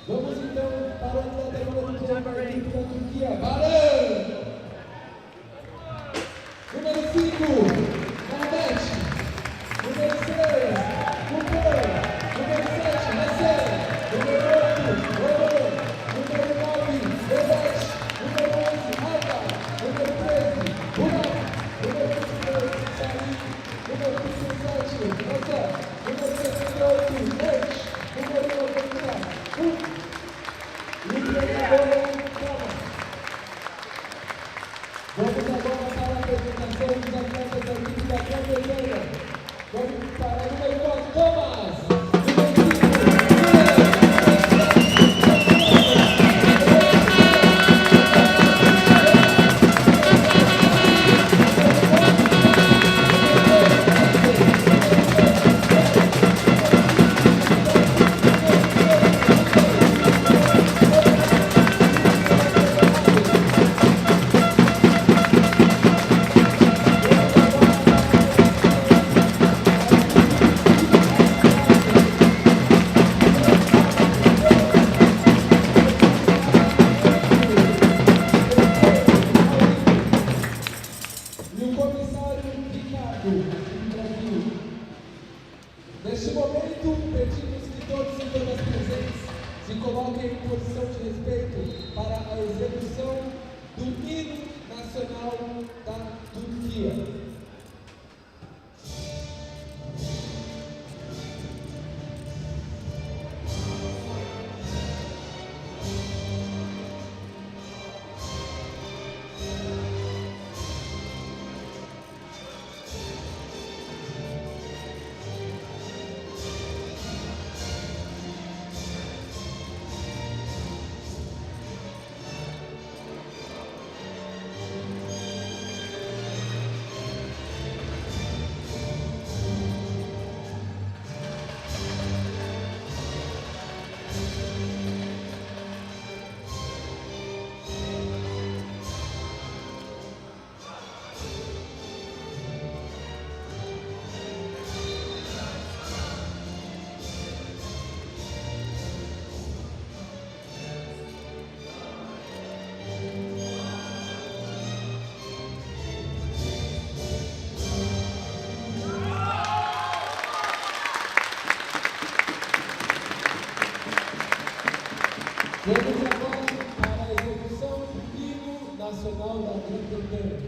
Vamos então para o número 3 da equipe da Turquia. Varane! Número 5, Mehmet. Número 6, Kupan. Número 7, Hasan. Número 8, Roman. Número 9, Mehmet. Número 11, Hakan. Número 13, Burak. Número 22, Salih. Número 17, Hasan. Número 68, Net. Número 90, Kuk. Vamos agora para a apresentação dos atletas da equipe da GRã-BRETANHA. Vamos para o número 4, Thomas. Neste momento, pedimos que todos e todas presentes se coloquem em posição de respeito para a execução do hino nacional da Turquia. Vamos agora para a execução do hino nacional da Grã-Bretanha.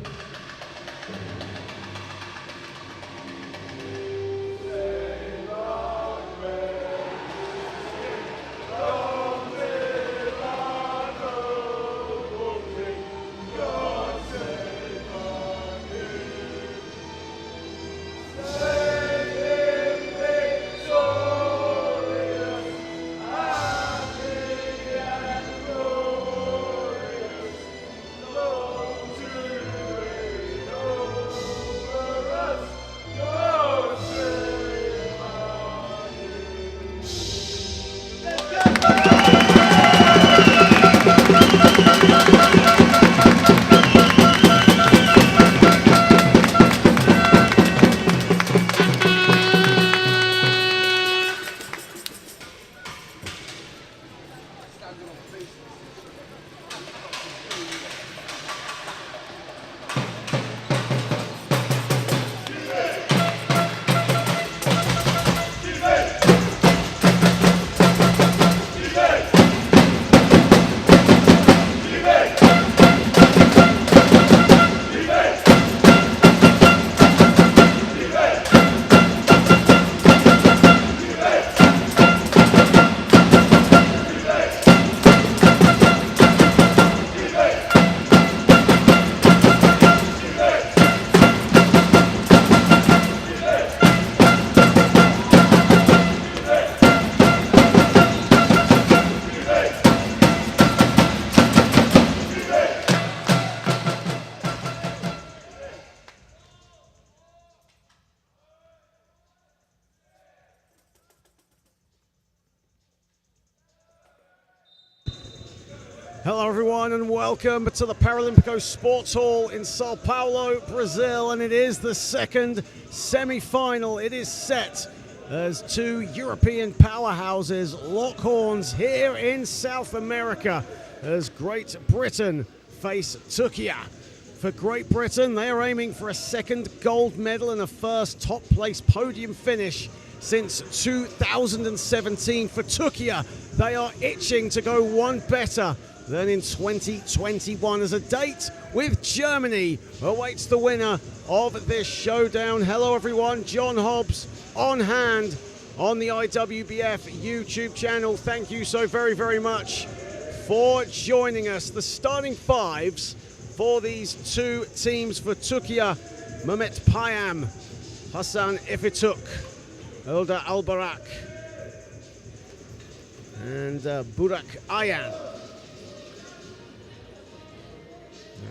Hello everyone and welcome to the Paralympico Sports Hall in Sao Paulo, Brazil, and it is the second semi-final. It is set as two European powerhouses lock horns here in South America as Great Britain face Turquia. For Great Britain, they are aiming for a second gold medal and a first top-place podium finish since 2017. For Turquia, they are itching to go one better than in 2021 as a date with Germany awaits the winner of this showdown. Hello everyone, John Hobbs on hand on the IWBF YouTube channel. Thank you so very much for joining us. The starting fives for these two teams: for Turquia, Mehmet Payam, Hasan Ifituk, Ilda Albarak, and Burak Ayan.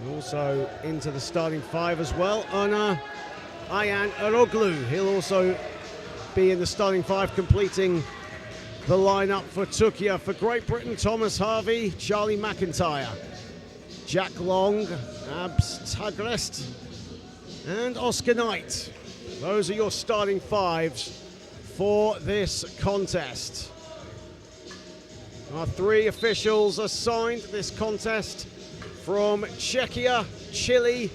And also into the starting five as well, Öner Ayhan Eroglu. He'll also be in the starting five, completing the lineup for Turquia. For Great Britain, Thomas Harvey, Charlie McIntyre, Jack Long, Abs Tagrest, and Oscar Knight. Those are your starting fives for this contest. Our three officials assigned this contest from Czechia, Chile,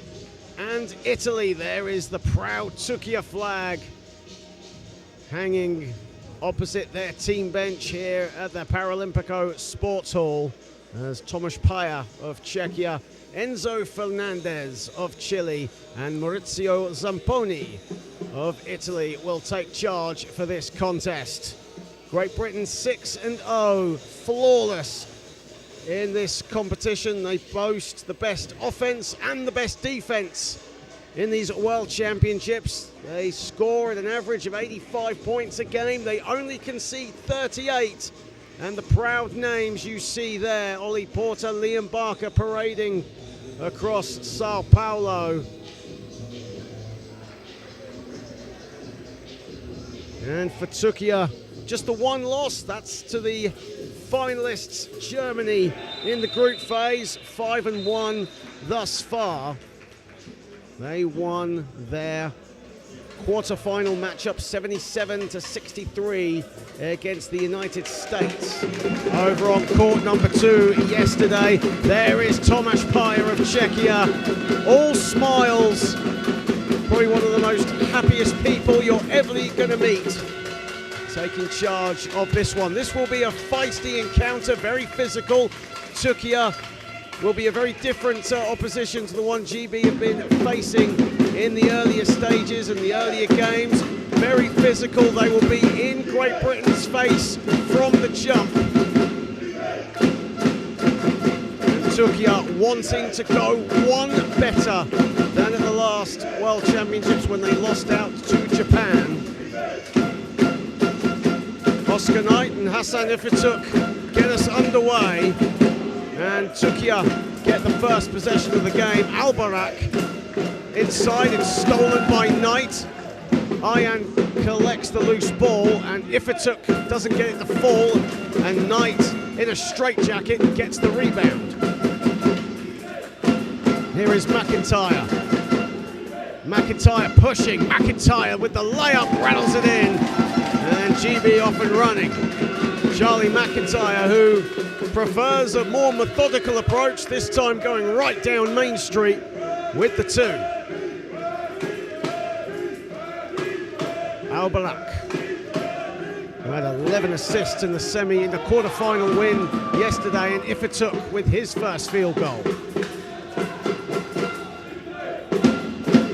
and Italy. There is the proud Turquia flag hanging opposite their team bench here at the Paralimpico Sports Hall, as Tomasz Paja of Czechia, Enzo Fernandez of Chile, and Maurizio Zamponi of Italy will take charge for this contest. Great Britain 6-0, flawless in this competition. They boast the best offense and the best defense in these World Championships. They score at an average of 85 points a game. They only concede 38. And the proud names you see there: Ollie Porter, Liam Barker parading across Sao Paulo. And for Turquia, just the one loss. That's to the finalists, Germany, in the group phase, 5-1 thus far. They won their quarter-final matchup 77-63 against the United States. Over on court number 2 yesterday, there is Tomasz Paja of Czechia, all smiles, probably one of the most happiest people you're ever going to meet, taking charge of this one. This will be a feisty encounter, very physical. Turquia will be a very different opposition to the one GB have been facing in the earlier stages and the earlier games. Very physical. They will be in Great Britain's face from the jump. And Turquia wanting to go one better than at the last World Championships when they lost out to Japan. Oscar Knight and Hasan Ifituk get us underway, and Turquia get the first possession of the game. Albarak inside, it's stolen by Knight. Ayhan collects the loose ball, and Ifituk doesn't get it to fall, and Knight, in a straitjacket, gets the rebound. Here is McIntyre. McIntyre pushing. McIntyre with the layup, rattles it in, and GB off and running. Charlie McIntyre, who prefers a more methodical approach, this time going right down Main Street with the two. Albarak, who had 11 assists in the quarter-final win yesterday, and Ifituk with his first field goal.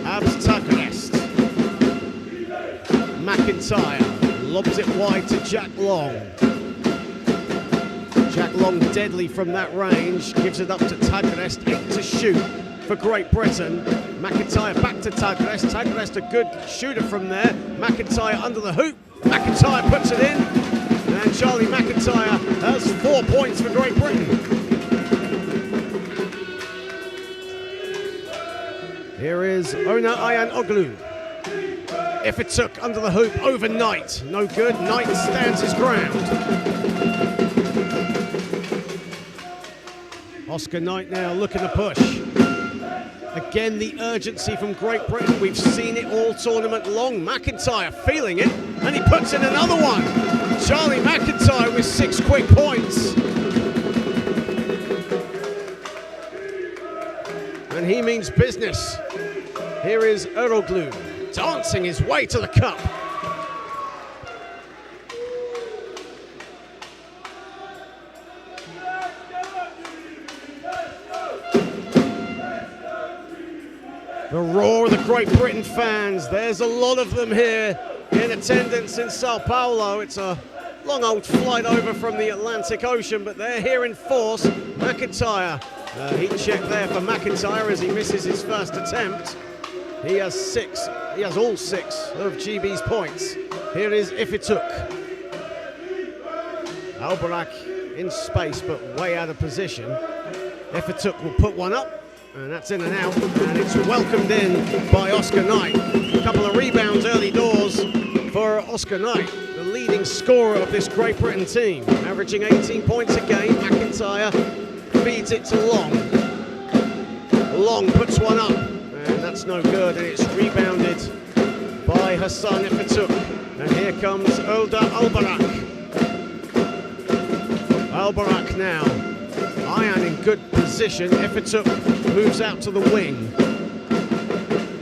Abs Tagrest. McIntyre lobs it wide to Jack Long. Jack Long deadly from that range, gives it up to Tagrest, 8 to shoot for Great Britain. McIntyre back to Tagrest. Tagrest a good shooter from there. McIntyre under the hoop. McIntyre puts it in, and Charlie McIntyre has 4 points for Great Britain. Here is Öner Ayhan Eroglu. Ifituk under the hoop, overnight, no good. Knight stands his ground. Oscar Knight now looking to push. Again, the urgency from Great Britain. We've seen it all tournament long. McIntyre feeling it, and he puts in another one. Charlie McIntyre with 6 quick points. And he means business. Here is Eroglu dancing his way to the cup. The roar of the Great Britain fans. There's a lot of them here in attendance in Sao Paulo. It's a long old flight over from the Atlantic Ocean, but they're here in force. McIntyre, heat check there for McIntyre as he misses his first attempt. He has 6. He has all 6 of GB's points. Here is Ifituk. Albarak in space, but way out of position. Ifituk will put one up. And that's in and out, and it's welcomed in by Oscar Knight. A couple of rebounds early doors for Oscar Knight, the leading scorer of this Great Britain team, averaging 18 points a game. McIntyre feeds it to Long. Long puts one up, and that's no good, and it's rebounded by Hassan Ifituk. And here comes Ölder Albarak. Albarak now. Ayan in good position. Ifituk moves out to the wing.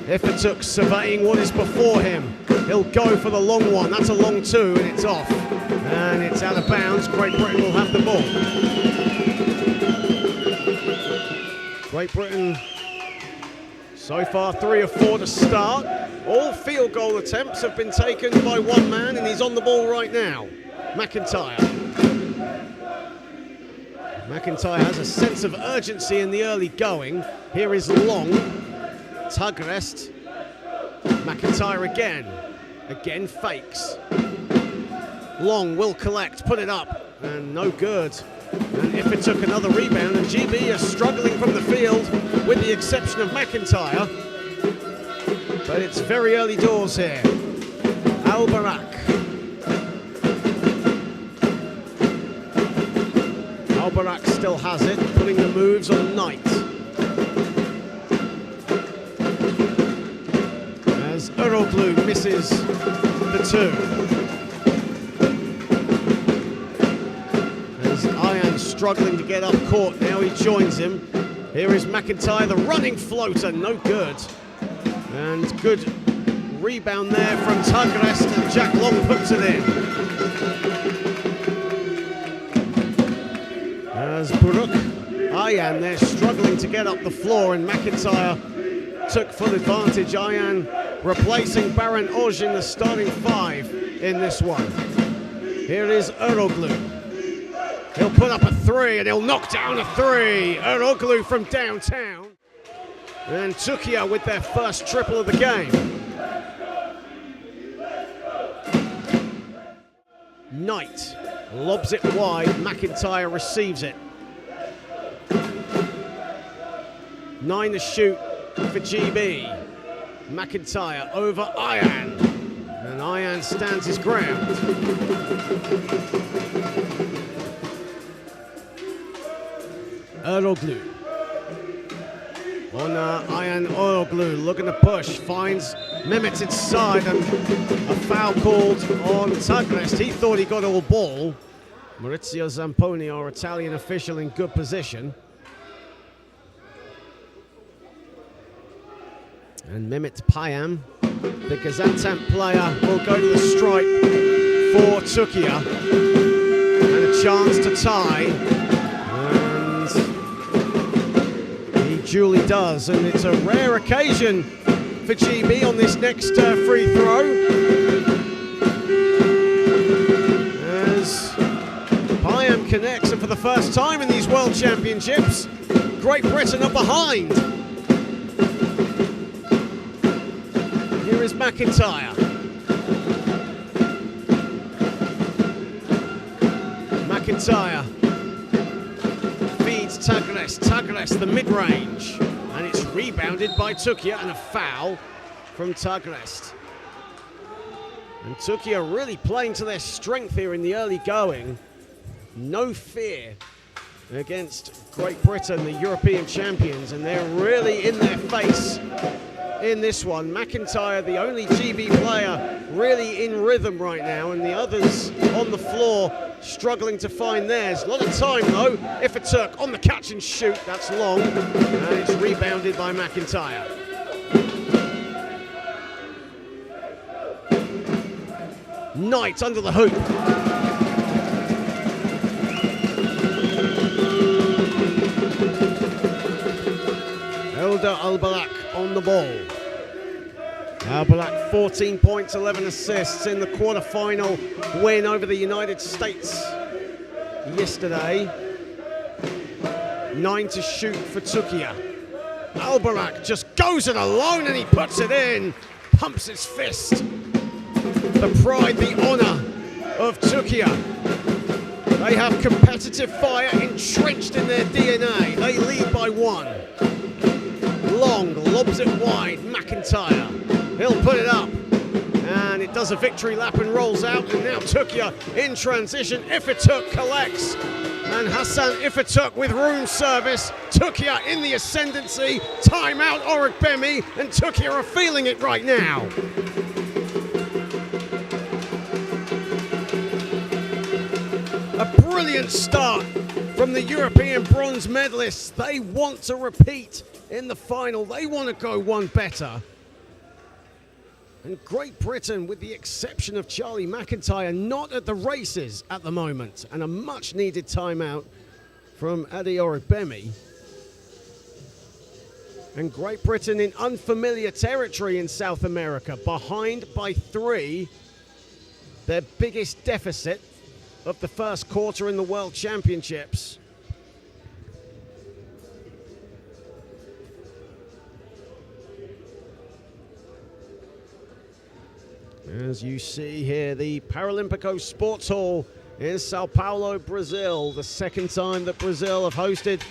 Ifituk surveying what is before him. He'll go for the long one. That's a long 2, and it's off. And it's out of bounds. Great Britain will have the ball. Great Britain so far 3 or 4 to start. All field goal attempts have been taken by one man, and he's on the ball right now. McIntyre. McIntyre has a sense of urgency in the early going. Here is Long. Tugrest. McIntyre again. Again fakes. Long will collect, put it up, and no good. And if it took another rebound, and GB is struggling from the field with the exception of McIntyre. But it's very early doors here. Albarak. Albarak still has it, putting the moves on Knight. As Eroglu misses the 2. As Ayan struggling to get up court, now he joins him. Here is McIntyre, the running floater, no good. And good rebound there from Tugrest, and Jack Long puts it in. As Buruk Ayan, they're struggling to get up the floor, and McIntyre took full advantage. Ayan replacing Baron Oj in the starting 5 in this one. Here is Eroglu. He'll put up a 3, and he'll knock down a 3. Eroglu from downtown. And TURQUIA with their first triple of the game. Knight lobs it wide, McIntyre receives it. 9 to shoot for GB. McIntyre over Ayan. And Ayan stands his ground. Eroglu. On Ayan Eroglu, looking to push, finds Mehmet inside, and a foul called on Tugrest. He thought he got all ball. Maurizio Zamponi, our Italian official, in good position. And Mehmet Payam, the Gaziantep player, will go to the stripe for TURQUIA. And a chance to tie. Duly does, and it's a rare occasion for GB on this next free throw. As Payam connects, and for the first time in these World Championships, Great Britain are behind. Here is McIntyre. McIntyre. Tugrest, the mid-range, and it's rebounded by TURQUIA, and a foul from Tugrest. And TURQUIA really playing to their strength here in the early going. No fear against Great Britain, the European champions, and they're really in their face in this one. McIntyre, the only GB player really in rhythm right now, and the others on the floor struggling to find theirs. A lot of time though. Ifeturk on the catch and shoot, that's long, and it's rebounded by McIntyre. Knight under the hoop. Elder Albarak on the ball. Albarak 14 points, 11 assists in the quarterfinal win over the United States yesterday. 9 to shoot for Turquia. Albarak just goes it alone and he puts it in. Pumps his fist. The pride, the honor of Turquia. They have competitive fire entrenched in their DNA. They lead by 1. Long, lobs it wide, McIntyre. He'll put it up. And it does a victory lap and rolls out. And now Turquia in transition. Ifeturk collects. And Hassan Ifeturk with room service. Turquia in the ascendancy. Timeout, Orogbemi. And Turquia are feeling it right now. A brilliant start from the European bronze medalists. They want to repeat in the final. They want to go one better. And Great Britain, with the exception of Charlie McIntyre, not at the races at the moment. And a much needed timeout from Ade Orogbemi. And Great Britain in unfamiliar territory in South America, behind by 3. Their biggest deficit of the first quarter in the World Championships. As you see here, the Paralympico Sports Hall in Sao Paulo, Brazil. The second time that Brazil have hosted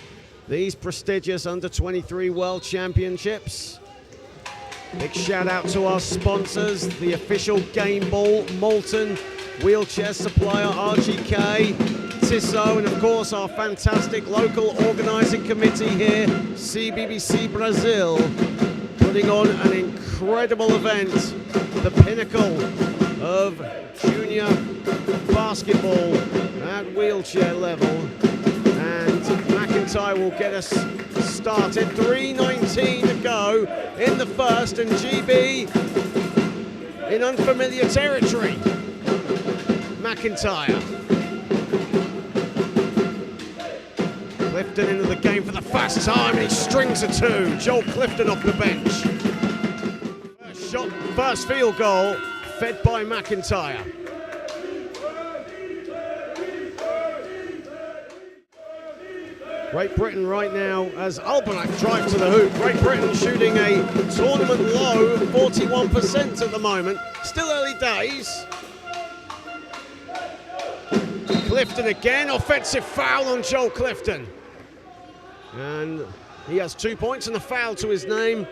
these prestigious Under-23 World Championships. Big shout out to our sponsors, the official game ball, Molten, wheelchair supplier RGK, Tissot, and of course our fantastic local organising committee here, CBBC Brazil, putting on an incredible event, the pinnacle of junior basketball at wheelchair level. And McIntyre will get us started. 3:19 to go in the first, and GB in unfamiliar territory. McIntyre. Clifton into the game for the first time, and he strings a 2. Joel Clifton off the bench. First shot, first field goal, fed by McIntyre. Great Britain right now as Albarak drive to the hoop. Great Britain shooting a tournament low 41% at the moment. Still early days. Clifton again, offensive foul on Joel Clifton. And he has 2 points and a foul to his name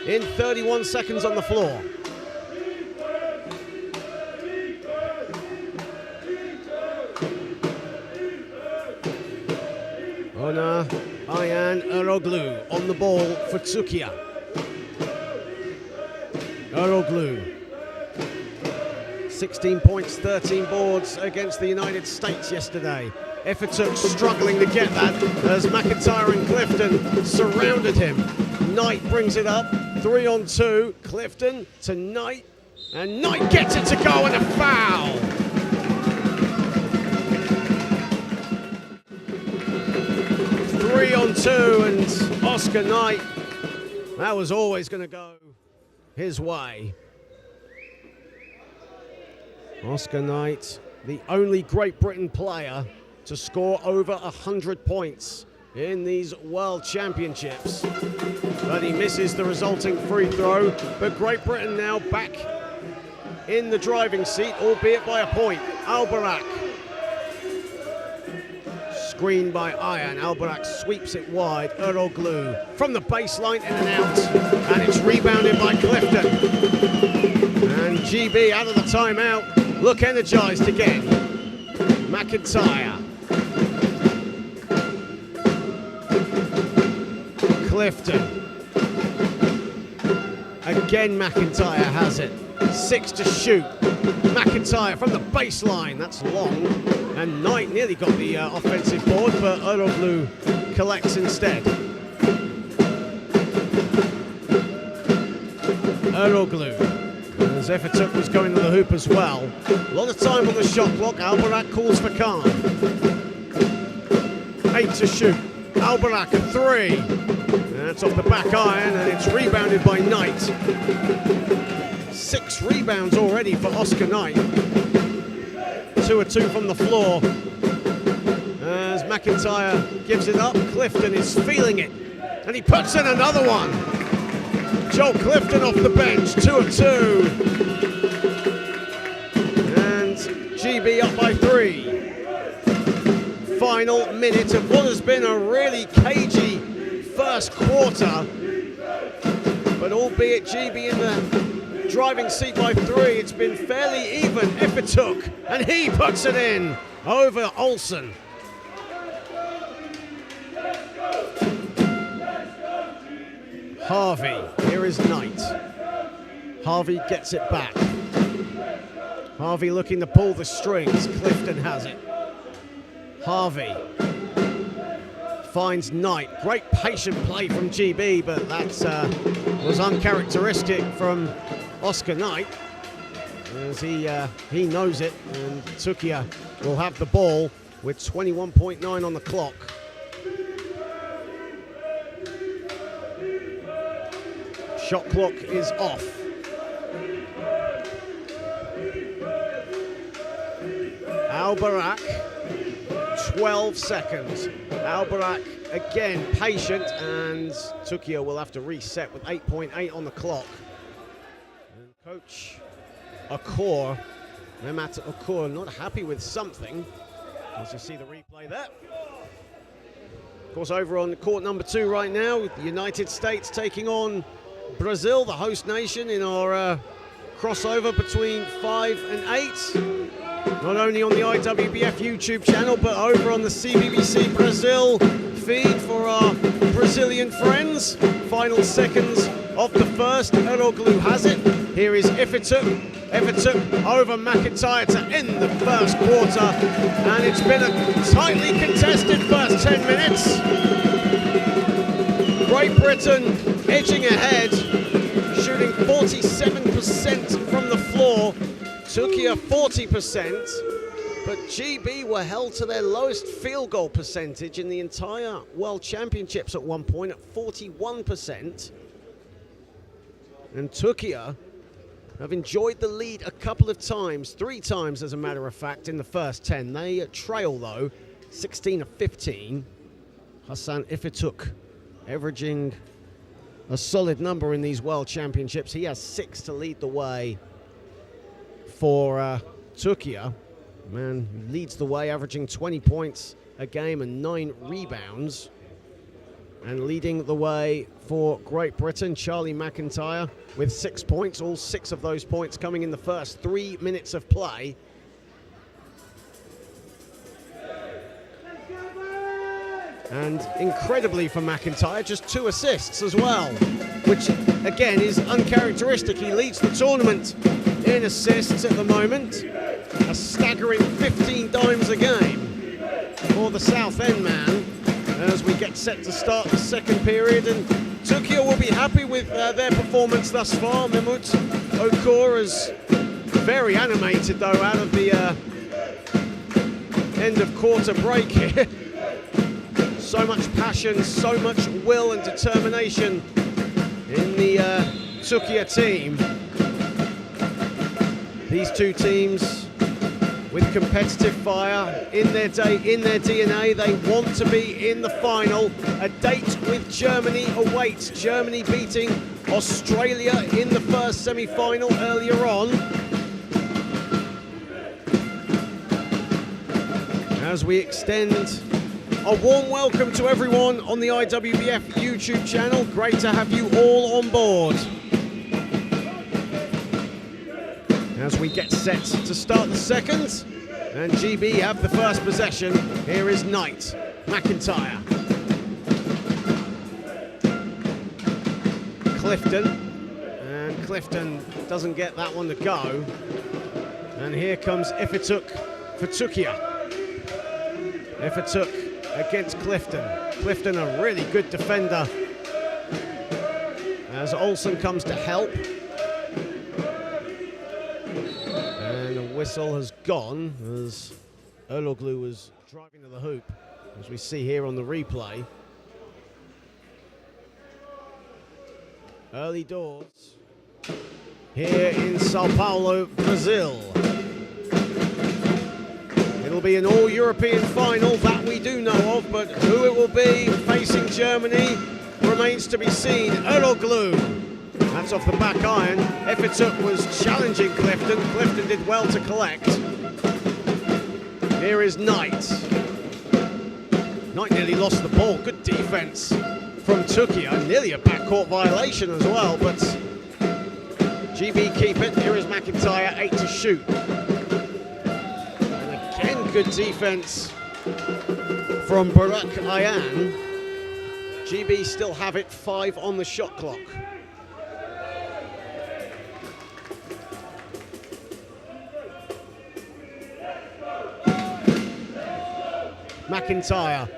in 31 seconds on the floor. Ona Ayhan Eroglu on the ball for Turquia. Eroglu. 16 points, 13 boards against the United States yesterday. Ifeturk struggling to get that as McIntyre and Clifton surrounded him. Knight brings it up, 3 on 2. Clifton to Knight, and Knight gets it to go and a foul. Three on 2, and Oscar Knight, that was always going to go his way. Oscar Knight, the only Great Britain player to score over 100 points in these World Championships. But he misses the resulting free throw. But Great Britain now back in the driving seat, albeit by a point. Albarak. Screened by Ayhan. Albarak sweeps it wide. Eroglu from the baseline, in and out. And it's rebounded by Clifton. And GB out of the timeout. Look energized again. McIntyre. Clifton. Again, McIntyre has it. 6 to shoot. McIntyre from the baseline. That's long. And Knight nearly got the offensive board, but Eroglu collects instead. Eroglu. As Efetuk was going to the hoop as well. A lot of time on the shot clock. Albarak calls for calm. 8 to shoot. Albarak a 3. That's off the back iron, and it's rebounded by Knight. 6 rebounds already for Oscar Knight. 2 of 2 from the floor. As McIntyre gives it up, Clifton is feeling it. And he puts in another one. Joel Clifton off the bench, 2 of 2. And GB up by 3. Final minute of what has been a really cagey first quarter. But albeit GB in the driving seat by 3, it's been fairly even. Efetuk, and he puts it in over Olsen. Harvey, here is Knight. Harvey gets it back. Harvey looking to pull the strings. Clifton has it. Harvey finds Knight. Great patient play from GB, but that was uncharacteristic from Oscar Knight, as he knows it, and TURQUIA will have the ball with 21.9 on the clock. Shot clock is off. Albarak, 12 seconds. Albarak again patient, and TURQUIA will have to reset with 8.8 on the clock. And Coach Akor, Mehmet Akor, not happy with something, as you see the replay there. Of course, over on court number 2 right now, the United States taking on Brazil, the host nation, in our crossover between 5 and 8. Not only on the IWBF YouTube channel, but over on the CBBC Brazil feed for our Brazilian friends. Final seconds of the first. Eroglu has it. Here is Efetuk. Efetuk over McIntyre to end the first quarter. And it's been a tightly contested first 10 minutes. Great Britain edging ahead, shooting 47% from the floor. TURQUIA 40%, but GB were held to their lowest field goal percentage in the entire World Championships at one point at 41%. And TURQUIA have enjoyed the lead a couple of times, 3 times as a matter of fact, in the first 10. They trail though, 16 of 15. Hassan Efetuk averaging a solid number in these World Championships. He has 6 to lead the way for TURQUIA. Man leads the way, averaging 20 points a game and 9 rebounds. And leading the way for Great Britain, Charlie McIntyre with 6 points, all 6 of those points coming in the first 3 minutes of play. And incredibly for McIntyre, just 2 assists as well, which again is uncharacteristic. He leads the tournament in assists at the moment, a staggering 15 dimes a game for the South End man as we get set to start the second period. And TURQUIA will be happy with their performance thus far. Mehmet Akor is very animated though out of the end of quarter break here. So much passion, so much will and determination in the TURQUIA team. These 2 teams with competitive fire in their DNA. They want to be in the final. A date with Germany awaits. Germany beating Australia in the first semi-final earlier on. As we extend a warm welcome to everyone on the IWBF YouTube channel. Great to have you all on board. As we get set to start the second, and GB have the first possession. Here is Knight, McIntyre. Clifton, and Clifton doesn't get that one to go. And here comes Ifituk for Turquia. Ifituk against Clifton. Clifton, a really good defender, as Olsen comes to help. And the whistle has gone as Erloglu was driving to the hoop, as we see here on the replay. Early doors here in Sao Paulo, Brazil. It'll be an all-European final, that we do know of, but who it will be facing Germany remains to be seen. Erloglu, that's off the back iron. Ifituk was challenging Clifton. Clifton did well to collect. Here is Knight. Knight nearly lost the ball. Good defense from Turquia. Nearly a backcourt violation as well, but GB keep it. Here is McIntyre, 8 to shoot. And again, good defense from Barak Ayan. GB still have it, 5 on the shot clock. McIntyre,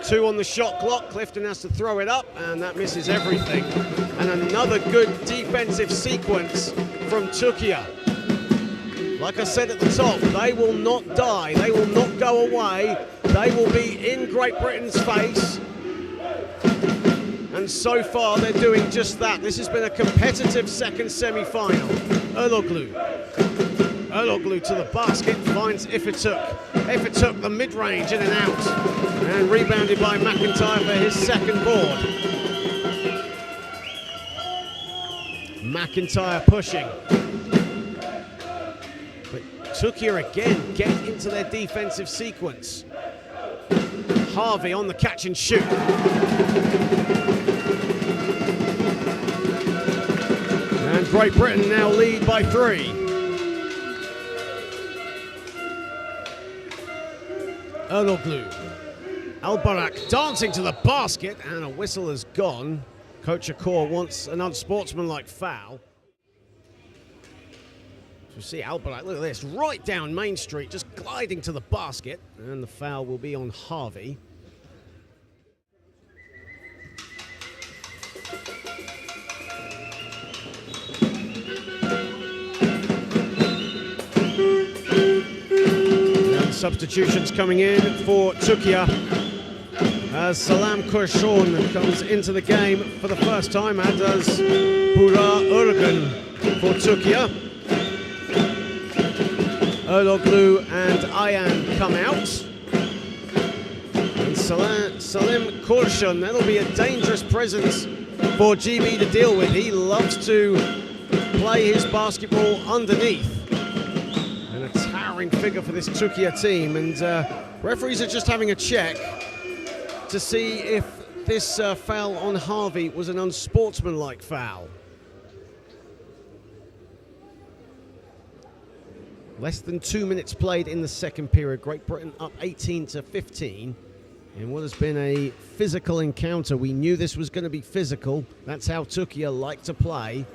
2 on the shot clock. Clifton has to throw it up, and that misses everything. And another good defensive sequence from Turquia. Like I said at the top, they will not die. They will not go away. They will be in Great Britain's face. And so far, they're doing just that. This has been a competitive second semi-final. Erloglu to the basket, finds Ifituk. Ifituk, the mid-range, in and out. And rebounded by McIntyre for his second board. McIntyre pushing. But Turquia again get into their defensive sequence. Harvey on the catch and shoot. And Great Britain now lead by 3. Erloglu. Albarak dancing to the basket, and a whistle has gone. Coach Akor wants an unsportsmanlike foul. So see Albarak, look at this, right down Main Street, just gliding to the basket, and the foul will be on Harvey. Substitutions coming in for Turquia as Salam Kurshon comes into the game for the first time, as does Burak Ergun for Turquia. Erloglu and Ayan come out. And Salim Kurshon, that'll be a dangerous presence for GB to deal with. He loves to play his basketball underneath. Figure for this Turquia team, and referees are just having a check to see if this foul on Harvey was an unsportsmanlike foul. Less than 2 minutes played in the second period. Great Britain up 18 to 15 in what has been a physical encounter. We knew this was going to be physical. That's how Turquia like to play.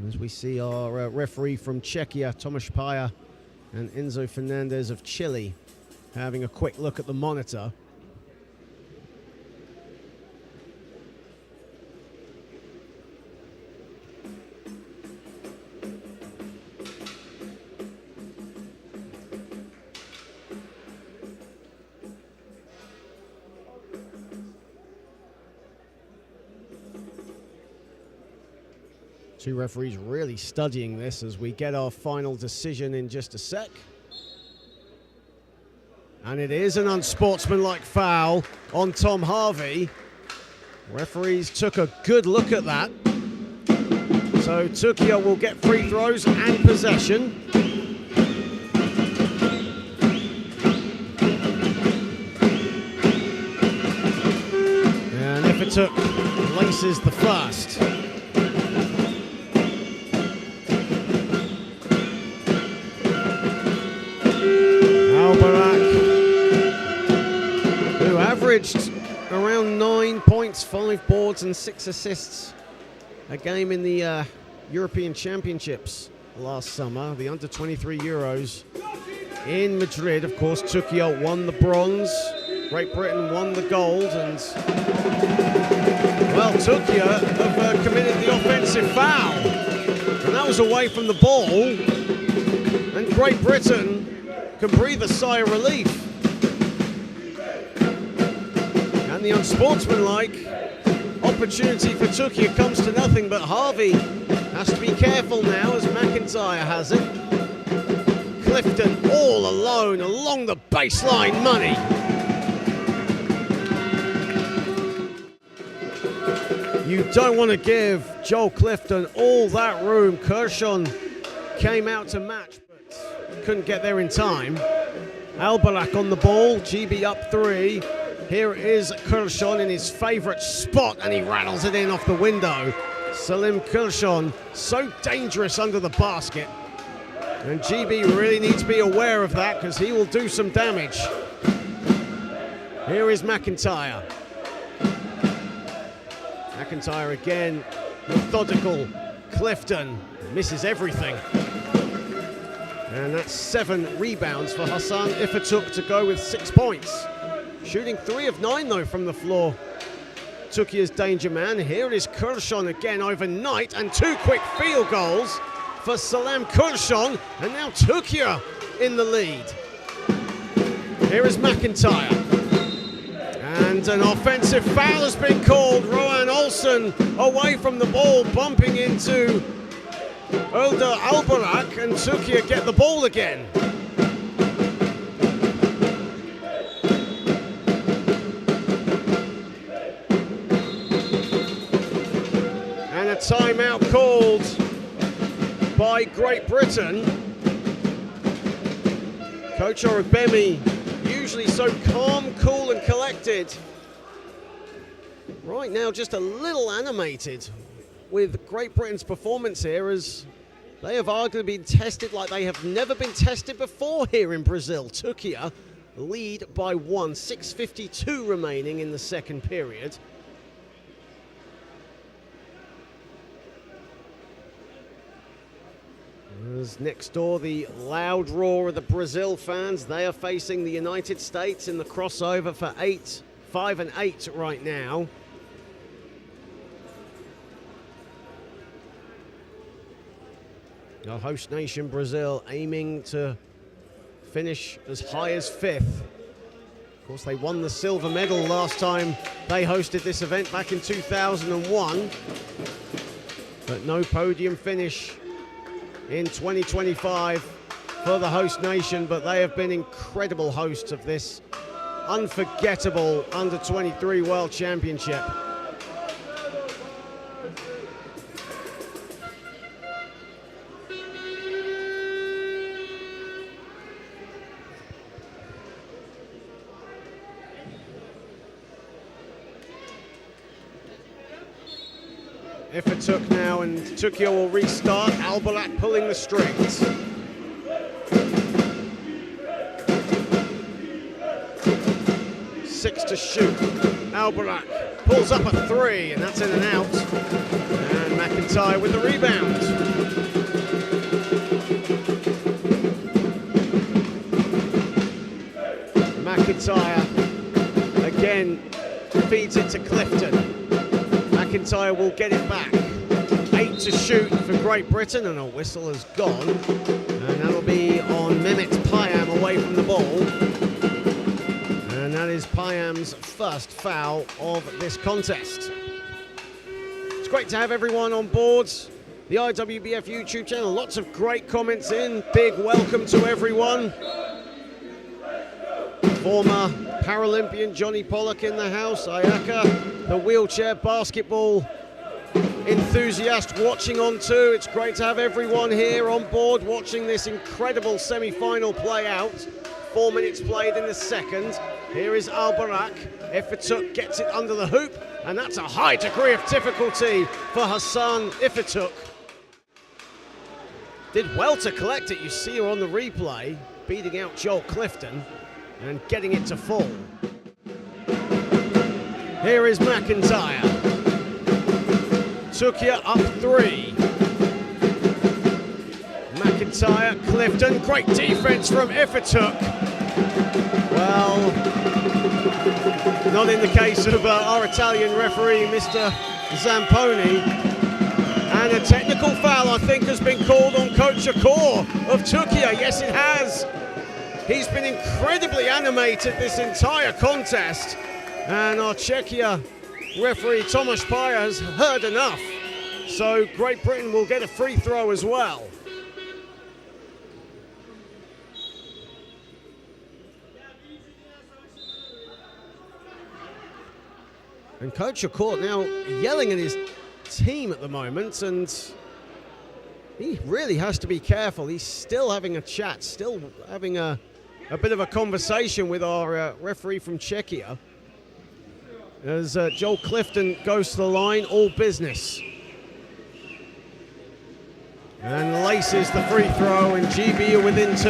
As we see our referee from Czechia, Tomáš Paja, and Enzo Fernandez of Chile having a quick look at the monitor. Two referees really studying this as we get our final decision in just a sec. And it is an unsportsmanlike foul on Tom Harvey. Referees took a good look at that. So Turquia will get free throws and possession. And Ifituk laces the first. Averaged around 5 boards and 6 assists a game in the European Championships last summer, the under-23 Euros in Madrid. Of course, TURQUIA won the bronze, Great Britain won the gold, and well, TURQUIA have committed the offensive foul, and that was away from the ball, and Great Britain can breathe a sigh of relief. And the unsportsmanlike opportunity for TURQUIA comes to nothing, but Harvey has to be careful now as McIntyre has it. Clifton all alone along the baseline, money. You don't want to give Joel Clifton all that room. Kershon came out to match, but couldn't get there in time. Albarak on the ball, GB up 3. Here is Kershon in his favourite spot, and he rattles it in off the window. Salim Kershon, so dangerous under the basket. And GB really needs to be aware of that because he will do some damage. Here is McIntyre. McIntyre again, methodical. Clifton misses everything. And that's 7 rebounds for Hassan Ifatuk to go with 6 points. Shooting 3 of 9 though from the floor. TURQUIA's danger man. Here it is Kershon again overnight, and 2 quick field goals for Salam Kershon, and now TURQUIA in the lead. Here is McIntyre. And an offensive foul has been called. Rohan Olsen away from the ball, bumping into Önder Albarak, and TURQUIA get the ball again. And a timeout called by Great Britain. Coach Orobemi, usually so calm, cool and collected, right now just a little animated with Great Britain's performance here, as they have arguably been tested like they have never been tested before here in Brazil. TURQUIA lead by 1, 6:52 remaining in the second period. As next door, the loud roar of the Brazil fans. They are facing the United States in the crossover for 5 and 8 right now. The host nation Brazil aiming to finish as high as 5th. Of course, they won the silver medal last time they hosted this event back in 2001, but no podium finish in 2025 for the host nation, but they have been incredible hosts of this unforgettable under-23 World Championship. Ifatuk now, and TURQUIA will restart. Albarak pulling the strings. Six to shoot. Albarak pulls up a 3, and that's in and out. And McIntyre with the rebound. McIntyre again feeds it to Clifton. McIntyre will get it back. 8 to shoot for Great Britain, and a whistle has gone. And that'll be on Mehmet Payam away from the ball. And that is Payam's first foul of this contest. It's great to have everyone on board the IWBF YouTube channel. Lots of great comments in. Big welcome to everyone. Former Paralympian Johnny Pollock in the house. Ayaka, the wheelchair basketball enthusiast, watching on too. It's great to have everyone here on board watching this incredible semi-final play out. 4 minutes played in the second. Here is Albarak. Ifatuk gets it under the hoop, and that's a high degree of difficulty for Hassan Ifatuk. Did well to collect it. You see her on the replay, beating out Joel Clifton and getting it to fall. Here is McIntyre. Turquia up 3. McIntyre, Clifton, great defense from Ifituk. Well, not in the case of our Italian referee, Mr. Zamponi. And a technical foul, I think, has been called on Coach Akor of Turquia. Yes, it has. He's been incredibly animated this entire contest. And our Czechia referee, Tomáš Pája, has heard enough. So Great Britain will get a free throw as well. And Coach Akor now yelling at his team at the moment, and he really has to be careful. He's still having a chat, still having a bit of a conversation with our referee from Czechia. As Joel Clifton goes to the line, all business. And laces the free throw, and GB are within 2.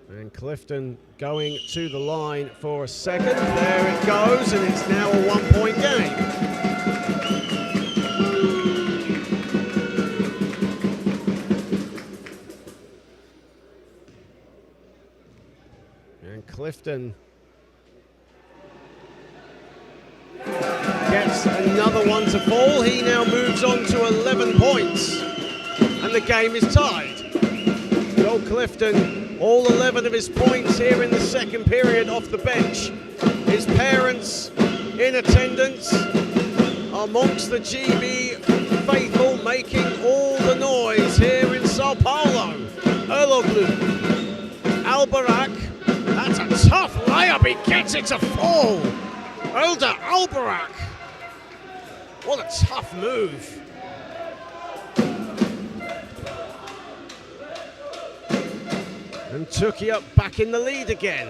And Clifton going to the line for a second. There it goes, and it's now a 1-point game. And Clifton gets another one to fall. He now moves on to 11 points, and the game is tied. Joel Clifton, all 11 of his points here in the second period off the bench. His parents in attendance amongst the GB faithful, making all the noise here in Sao Paulo. Erloglu, Albarak, that's a tough layup, he gets it to fall. Elder Albarak, what a tough move. And Turquia back in the lead again.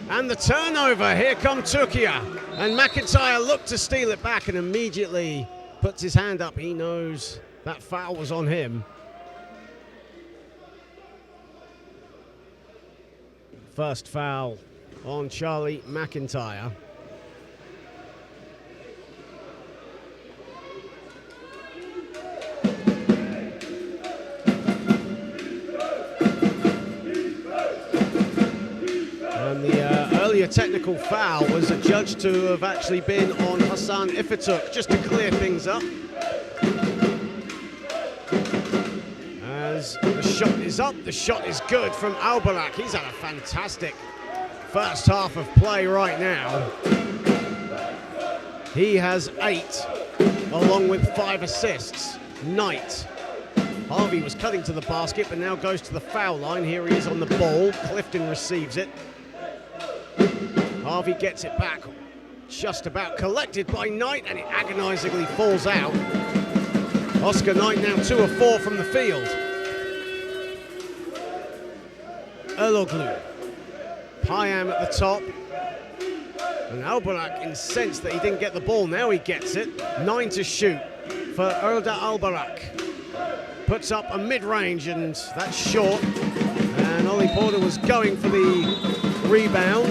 And the turnover, here come Turquia. And McIntyre looked to steal it back and immediately puts his hand up. He knows that foul was on him. First foul on Charlie McIntyre. And the earlier technical foul was adjudged to have actually been on Hassan Ifituk, just to clear things up. As the shot is up, the shot is good from Albarak. He's had a fantastic first half of play right now. He has 8, along with 5 assists. Knight. Harvey was cutting to the basket, but now goes to the foul line. Here he is on the ball. Clifton receives it. Harvey gets it back, just about collected by Knight, and it agonizingly falls out. Oscar Knight now 2 of 4 from the field. Erloglu, Payam at the top, and Albarak incensed that he didn't get the ball. Now he gets it. 9 to shoot for Erda Albarak. Puts up a mid-range, and that's short. And Ollie Porter was going for the rebound.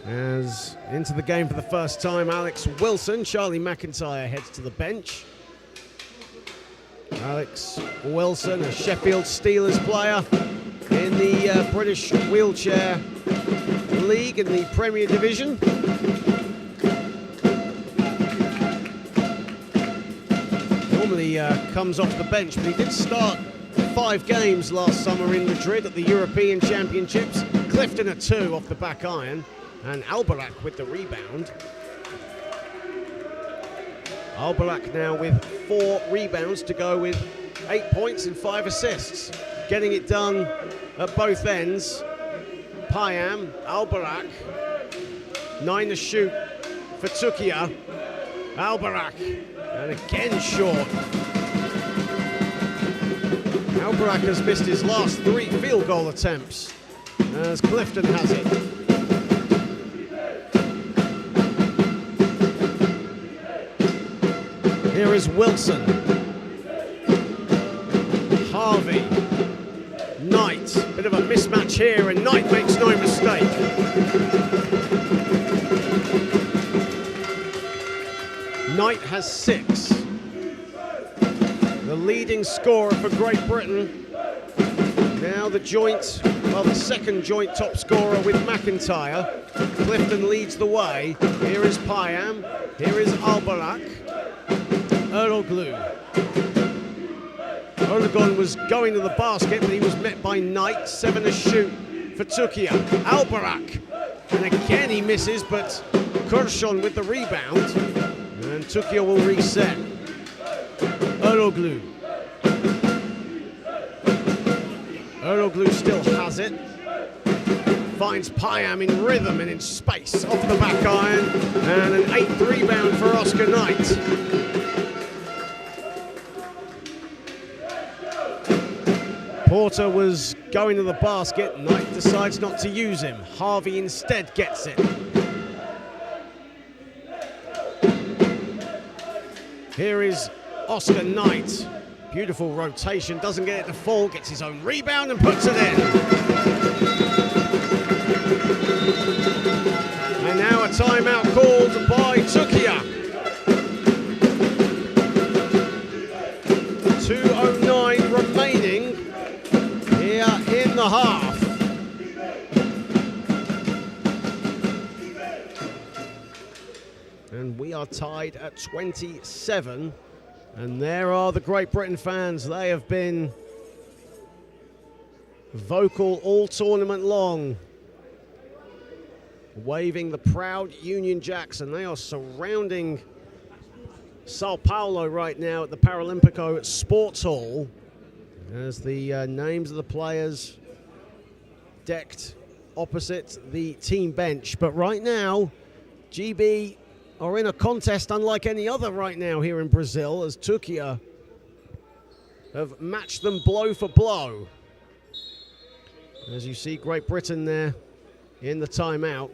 As into the game for the first time, Alex Wilson. Charlie McIntyre heads to the bench. Alex Wilson, a Sheffield Steelers player in the British Wheelchair League in the Premier Division. Normally comes off the bench, but he did start 5 games last summer in Madrid at the European Championships. Clifton at 2 off the back iron, and Albarak with the rebound. Albarak now with 4 rebounds to go with 8 points and 5 assists. Getting it done at both ends. Payam, Albarak, 9 to shoot for Turquia. Albarak, and again short. Albarak has missed his last 3 field goal attempts as Clifton has it. Here is Wilson. Harvey. Knight. Bit of a mismatch here, and Knight makes no mistake. Knight has 6. The leading scorer for Great Britain. Now the second joint top scorer with McIntyre. Clifton leads the way. Here is Payam. Here is Albarak. Eroglu. Olagon was going to the basket, but he was met by Knight. 7 to shoot for Turquia. Albarak. And again he misses, but Kurshon with the rebound. And Turquia will reset. Eroglu. Eroglu still has it. Finds Payam in rhythm and in space off the back iron. And an 8th rebound for Oscar Knight. Porter was going to the basket. Knight decides not to use him. Harvey instead gets it. Here is Oscar Knight. Beautiful rotation, doesn't get it to fall, gets his own rebound and puts it in. And now a timeout called by Turquia. 2:09 remaining here in the half. And we are tied at 27. And there are the Great Britain fans. They have been vocal all tournament long, waving the proud Union Jacks, and they are surrounding Sao Paulo right now at the Paralympico Sports Hall as the names of the players decked opposite the team bench. But right now, GB are in a contest unlike any other right now here in Brazil, as Turquia have matched them blow for blow. As you see, Great Britain there in the timeout.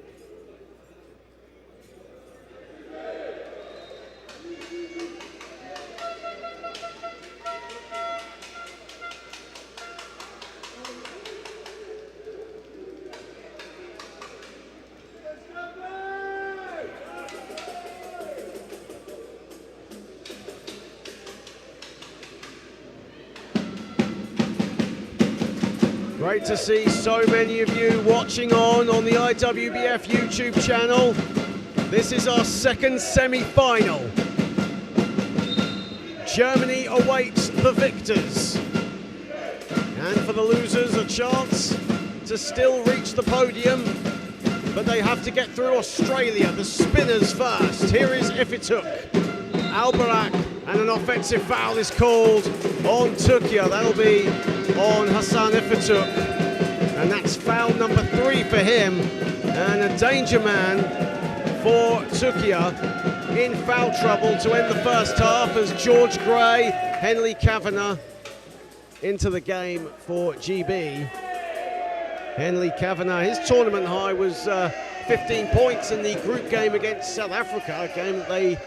Great to see so many of you watching on the IWBF YouTube channel. This is our second semi-final. Germany awaits the victors. And for the losers, a chance to still reach the podium, but they have to get through Australia, the spinners first. Here is Ifituk. Albarak, and an offensive foul is called on Turquia. That'll be on Hassan Ifituk, and that's foul number 3 for him, and a danger man for Turquia in foul trouble to end the first half as George Gray, Henley Kavanagh into the game for GB. Henley Kavanagh, his tournament high was 15 points in the group game against South Africa, a game that they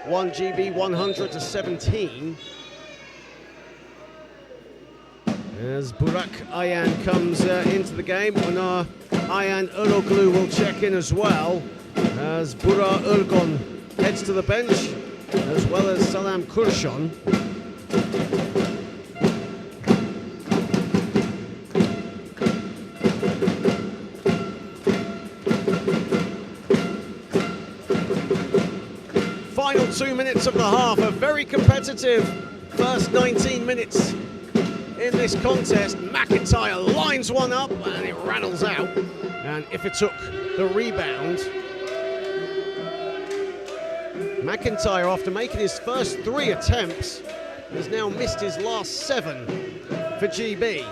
won GB 100-17. As Burak Ayan comes into the game, and Ayan Eroglu will check in as well, as Burak Ergon heads to the bench, as well as Salam Kurshon. Final 2 minutes of the half, a very competitive first 19 minutes in this contest. McIntyre lines one up and it rattles out, and if it took the rebound, McIntyre, after making his first 3 attempts, has now missed his last 7 for GB.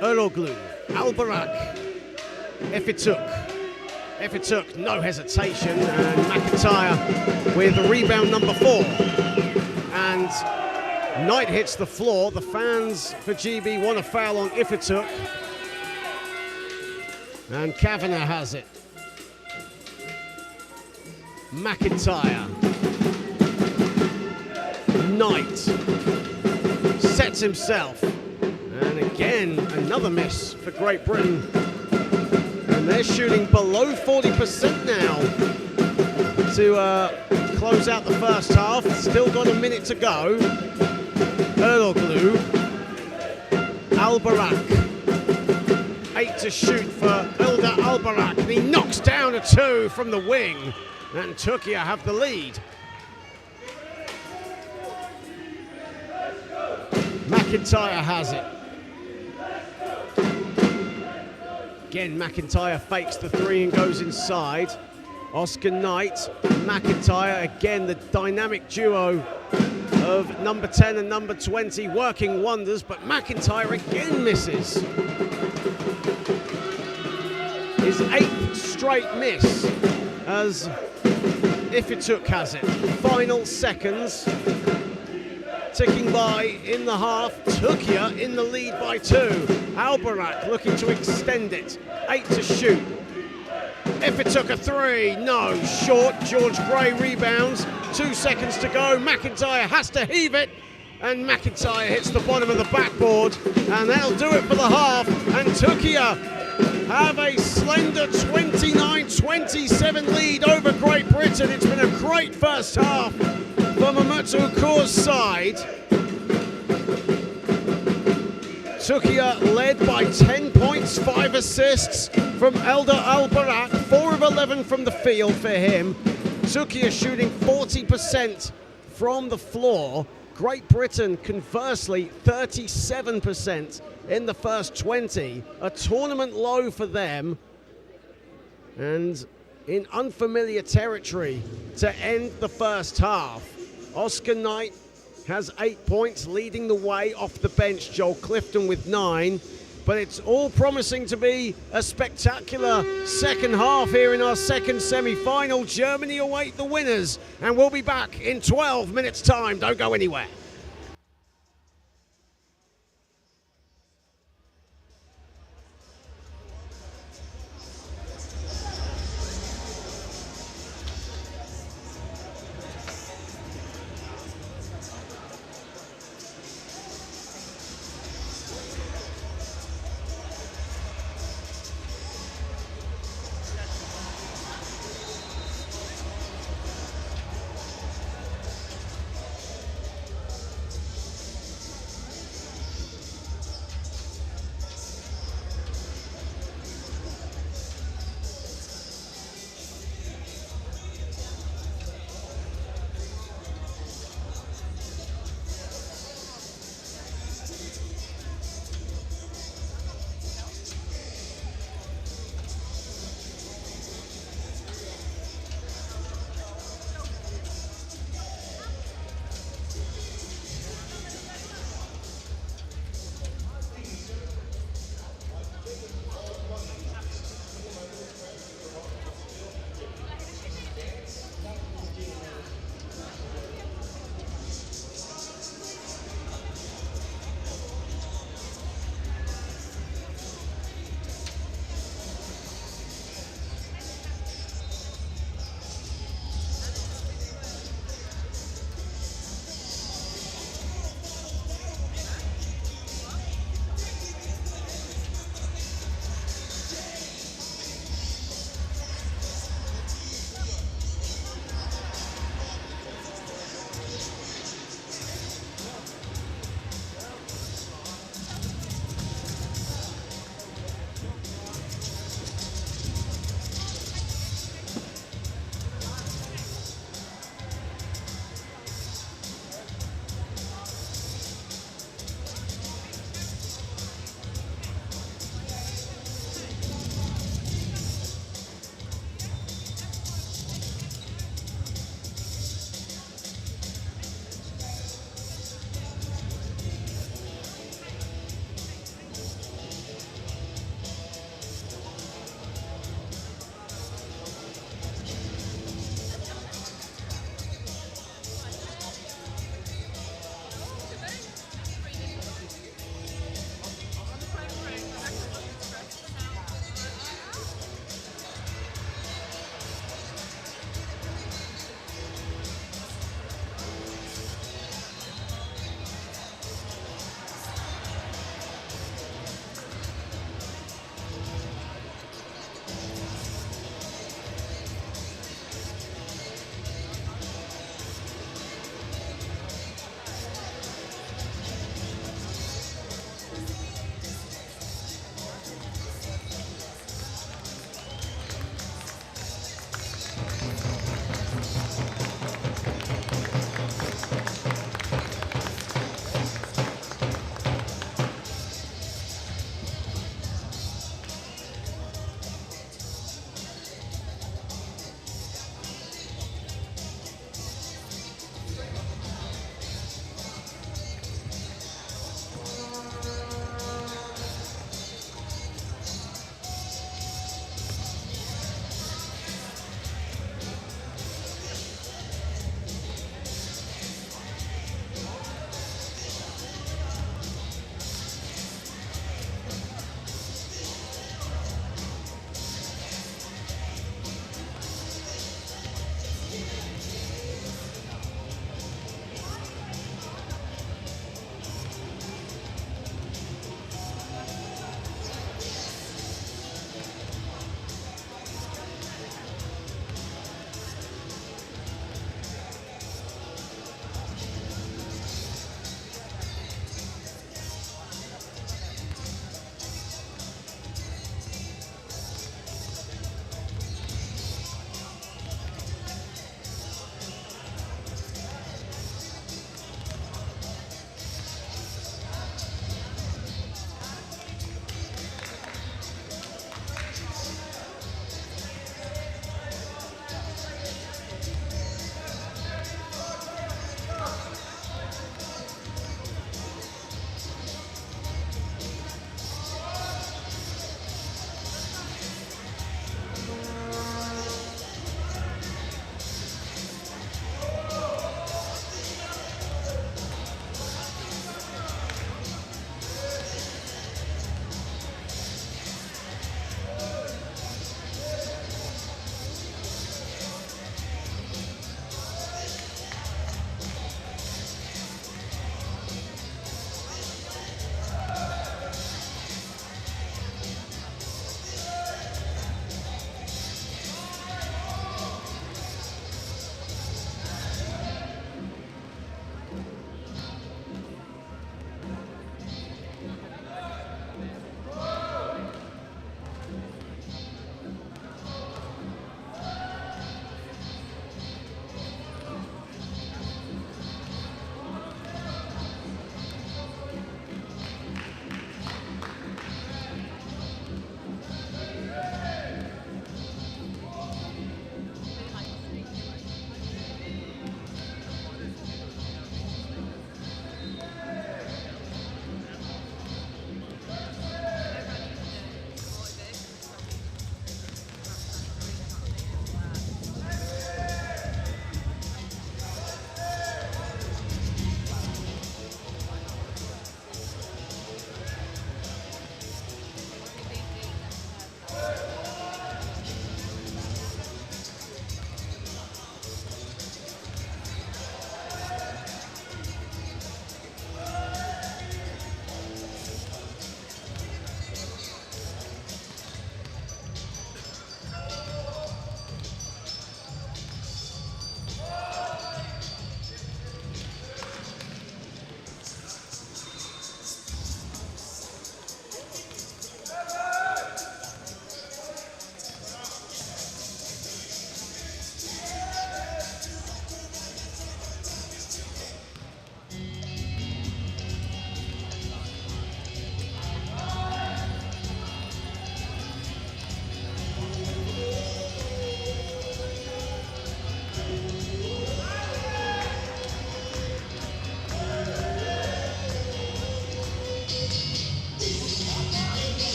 Eroglu, Albarak, Ifituk, no hesitation, and McIntyre with rebound number 4. And Knight hits the floor. The fans for GB want a foul on Ifituk. And Kavanagh has it. McIntyre. Knight sets himself. And again, another miss for Great Britain. And they're shooting below 40% now to close out the first half. Still got a minute to go. Eroglu. Albarak. 8 to shoot for Ilda Albarak. And he knocks down a 2 from the wing. And Turquia have the lead. McIntyre has it. Again, McIntyre fakes the 3 and goes inside. Oscar Knight, McIntyre, again the dynamic duo of number 10 and number 20 working wonders, but McIntyre again misses. His 8th straight miss as Ifituk has it. Final seconds ticking by in the half. Turquia in the lead by 2. Albarak looking to extend it. 8 to shoot. Ifituk a 3, no, short. George Gray rebounds. 2 seconds to go. McIntyre has to heave it, and McIntyre hits the bottom of the backboard, and that'll do it for the half. And Turquia have a slender 29-27 lead over Great Britain. It's been a great first half for Mamoudou Kour's side. Turquia led by 10 points, 5 assists from Elder Albarak, 4 of 11 from the field for him. Turquia shooting 40% from the floor. Great Britain, conversely, 37% in the first 20. A tournament low for them. And in unfamiliar territory to end the first half. Oscar Knight has 8 points, leading the way off the bench. Joel Clifton with 9. But it's all promising to be a spectacular second half here in our second semi-final. Germany await the winners, and we'll be back in 12 minutes' time. Don't go anywhere.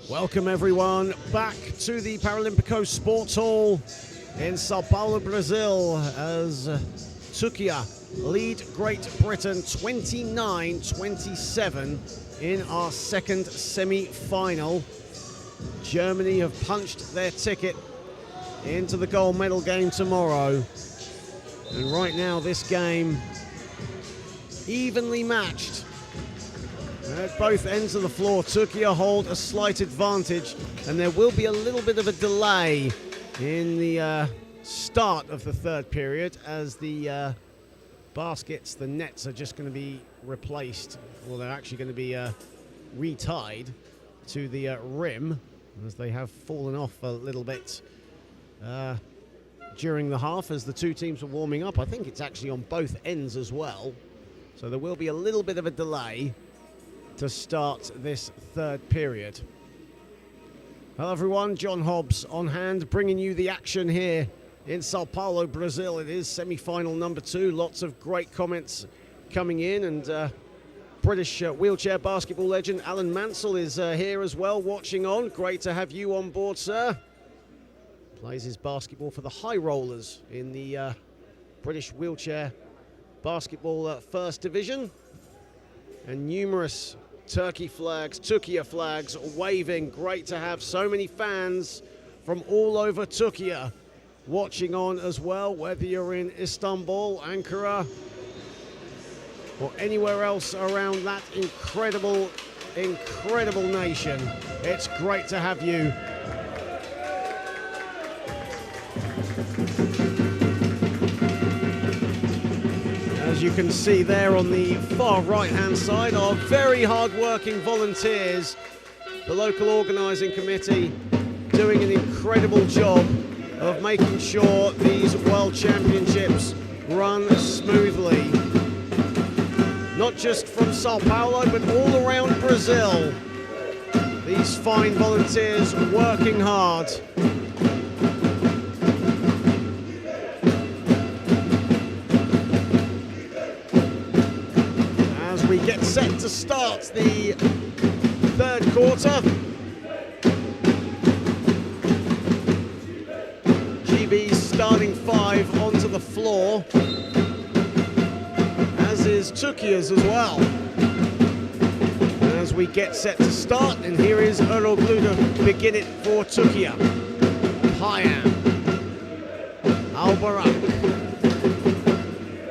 Welcome everyone back to the Paralympico Sports Hall in Sao Paulo, Brazil, as TURQUIA lead Great Britain 29-27 in our second semi-final. Germany have punched their ticket into the gold medal game tomorrow. And right now this game evenly matched. At both ends of the floor, TURQUIA hold a slight advantage, and there will be a little bit of a delay in the start of the third period as the baskets, the nets are just going to be replaced, or they're actually going to be retied to the rim, as they have fallen off a little bit during the half as the two teams were warming up. I think it's actually on both ends as well, so there will be a little bit of a delay to start this third period. Hello everyone, John Hobbs on hand, bringing you the action here in Sao Paulo, Brazil. It is semi-final number 2. Lots of great comments coming in, and British wheelchair basketball legend Alan Mansell is here as well, watching on. Great to have you on board, sir. Plays his basketball for the High Rollers in the British wheelchair basketball first division. And numerous TURQUIA flags waving. Great to have so many fans from all over TURQUIA watching on as well, whether you're in Istanbul, Ankara, or anywhere else around that incredible nation. It's great to have you. As you can see there on the far right-hand side are very hard-working volunteers. The local organising committee doing an incredible job of making sure these World Championships run smoothly. Not just from Sao Paulo, but all around Brazil. These fine volunteers working hard. We get set to start the third quarter. GB's starting 5 onto the floor, as is TURQUIA's as well. As we get set to start, and here is Eroglu to begin it for TURQUIA. Payam, Albarak,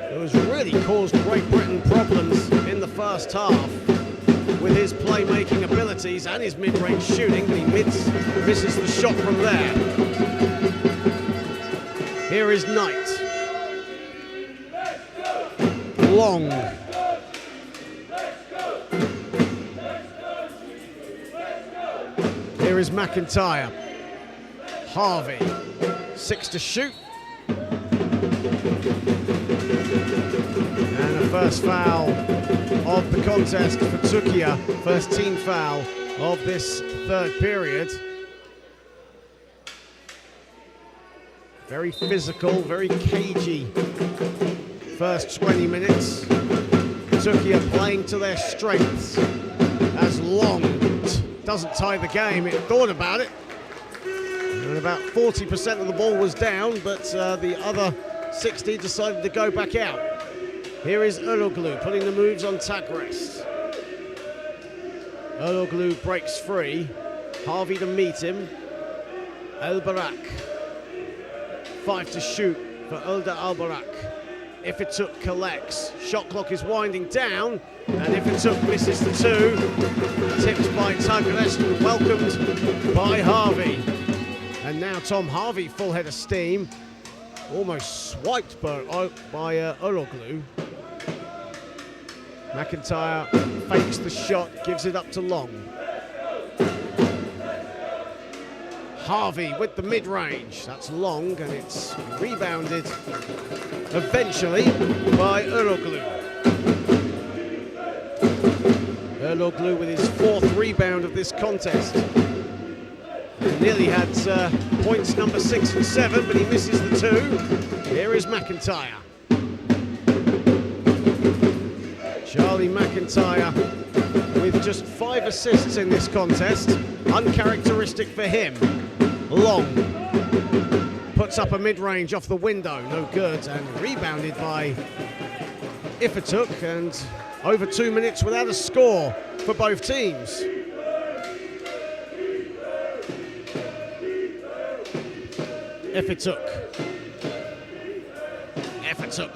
who has really caused Great Britain problems in the first half with his playmaking abilities and his mid-range shooting, but he misses the shot from there. Here is Knight. Long. Here is McIntyre. Harvey. 6 to shoot. And the first foul of the contest for TURQUIA, first team foul of this third period. Very physical, very cagey first 20 minutes. TURQUIA playing to their strengths as Long doesn't tie the game. It thought about it, and about 40% of the ball was down, but the other 60 decided to go back out. Here is Eroglu putting the moves on Tagrest. Eroglu breaks free. Harvey to meet him. Albarak. 5 to shoot for Ulda Albarak. If it took collects. Shot clock is winding down, and if it took misses the 2. Tipped by Tagrest and welcomed by Harvey. And now Tom Harvey full head of steam. Almost swiped by Eroglu. McIntyre fakes the shot, gives it up to Long. Harvey with the mid-range. That's Long, and it's rebounded eventually by Eroglu. Eroglu with his 4th rebound of this contest. He nearly had points number 6 and 7, but he misses the 2. Here is McIntyre. Charlie McIntyre with just 5 assists in this contest. Uncharacteristic for him. Long puts up a mid-range off the window, no good, and rebounded by Ifituk, and over 2 minutes without a score for both teams. Ifituk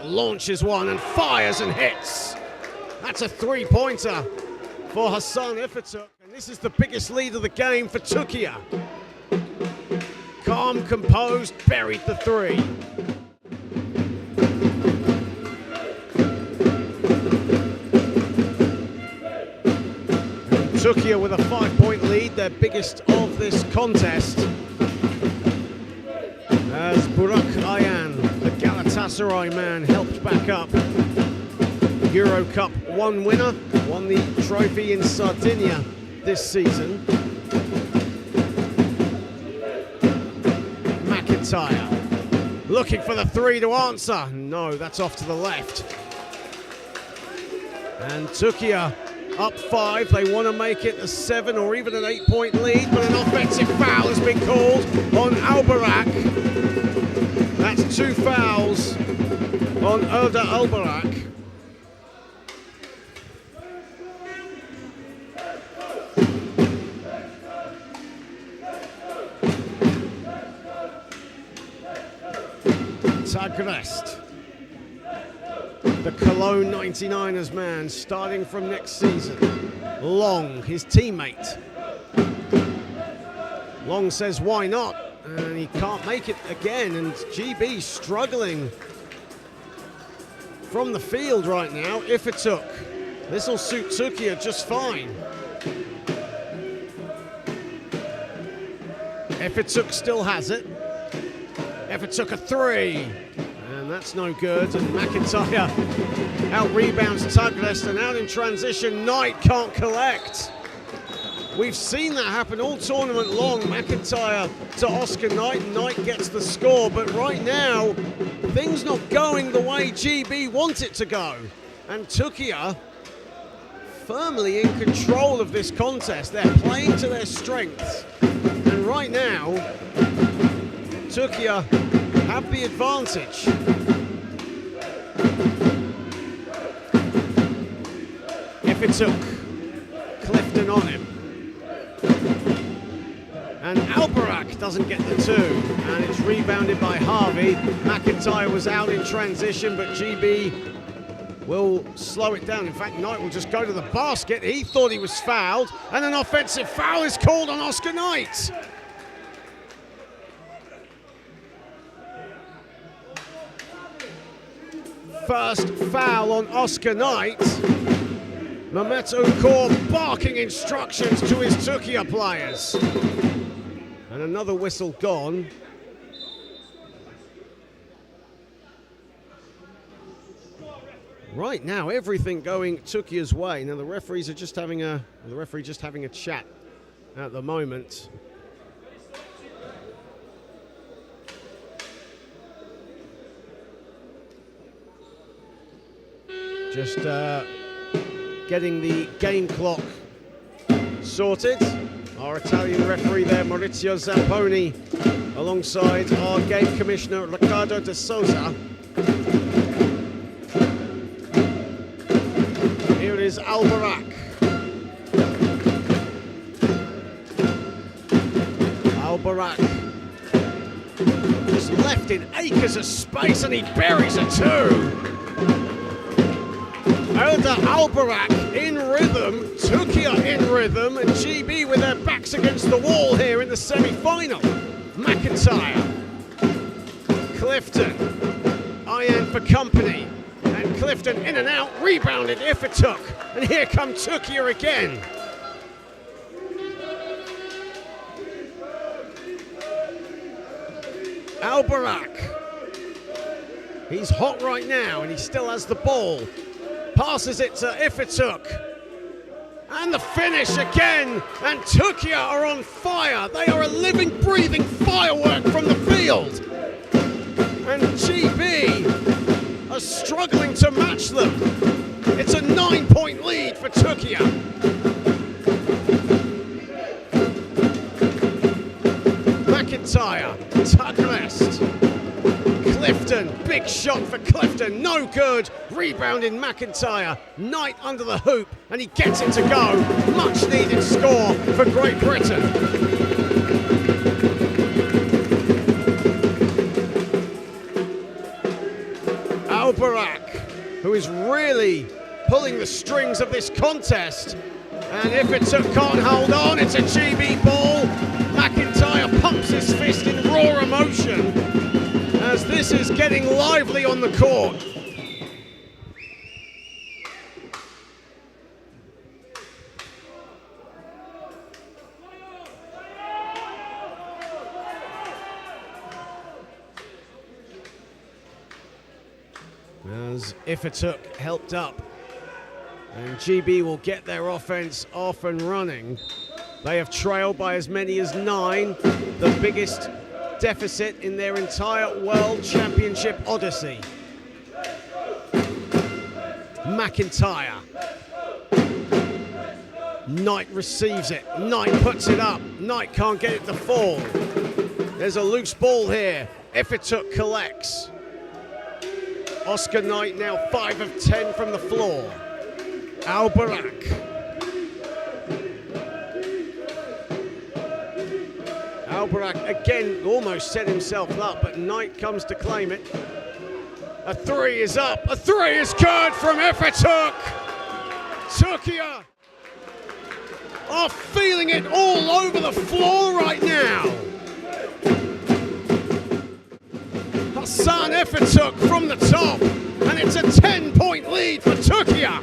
launches one and fires and hits. That's a three-pointer for Hassan Ifituk, and this is the biggest lead of the game for Turquia. Calm, composed, buried the three. Turquia with a 5-point lead, their biggest of this contest. As Burak Ayan, the Galatasaray man, helped back up. Euro Cup 1 winner, won the trophy in Sardinia this season. McIntyre looking for the three to answer. No, that's off to the left. And Turquia up 5. They want to make it a 7 or even an 8-point lead, but an offensive foul has been called on Albarak. That's 2 fouls on Erda Albarak. Tagrest, the Cologne 99ers man, starting from next season. Long, his teammate. Long says, why not? And he can't make it again, and GB struggling from the field right now. Ifituk, this will suit Turquia just fine. Ifituk still has it. Ifituk a 3, and that's no good, and McIntyre out-rebounds Tagrest, and out in transition, Knight can't collect. We've seen that happen all tournament long. McIntyre to Oscar Knight, and Knight gets the score, but right now, things not going the way GB want it to go. And Turquia firmly in control of this contest. They're playing to their strengths. And right now, Turquia have the advantage. Ifituk, Clifton on him. And Albarak doesn't get the 2, and it's rebounded by Harvey. McIntyre was out in transition, but GB will slow it down. In fact, Knight will just go to the basket. He thought he was fouled, and an offensive foul is called on Oscar Knight. First foul on Oscar Knight. Mehmet Ukor barking instructions to his Turquia players. And another whistle gone. Right now, everything going Turquia's way. Now the referee just having a chat at the moment. Just getting the game clock sorted. Our Italian referee there, Maurizio Zamponi, alongside our game commissioner, Riccardo De Souza. Here is Albarak. Albarak just left in acres of space, and he buries a 2. Erda Albarak in rhythm, Turquia in rhythm, and GB with their backs against the wall here in the semi-final. McIntyre, Clifton, Ayan for company, and Clifton in and out, rebounded Ifituk, and here come Turquia again. Albarak, he's hot right now, and he still has the ball. Passes it to Ifituk. And the finish again. And Turquia are on fire. They are a living, breathing firework from the field. And GB are struggling to match them. It's a 9-point lead for TURQUIA. McIntyre, Tugrest, Clifton, big shot for Clifton, no good. Rebounding McIntyre, Knight under the hoop, and he gets it to go. Much needed score for Great Britain. Al-Barak, who is really pulling the strings of this contest. And if it can't hold on, it's a GB ball. McIntyre pumps his fist in raw emotion as this is getting lively on the court. As Ifituk helped up, and GB will get their offense off and running. They have trailed by as many as 9, the biggest deficit in their entire World Championship odyssey. McIntyre. Knight receives it. Knight puts it up. Knight can't get it to fall. There's a loose ball here. Ifituk collects. Oscar Knight now 5 of 10 from the floor. Al-Barak. Al-Barak again almost set himself up, but Knight comes to claim it. A 3 is up. A 3 is good from Ifituk. TURQUIA are feeling it all over the floor right now. Hassan Ifituk from the top, and it's a 10-point lead for TURQUIA.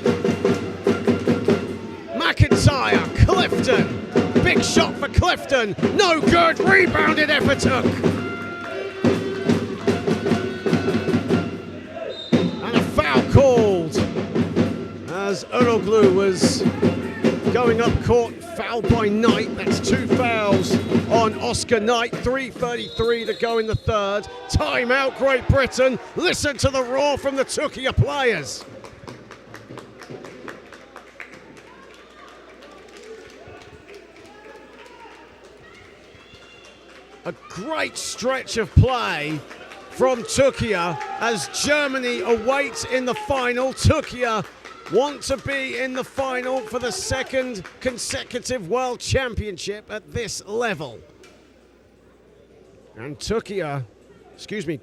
McIntyre, Clifton, big shot for Clifton, no good, rebounded Ifituk. And a foul called as Eroglu was going up court, fouled by Knight. That's 2 fouls on Oscar Knight. 3:33 to go in the third. Timeout, Great Britain. Listen to the roar from the TURQUIA players. A great stretch of play from TURQUIA as Germany awaits in the final. TURQUIA want to be in the final for the 2nd consecutive World Championship at this level. And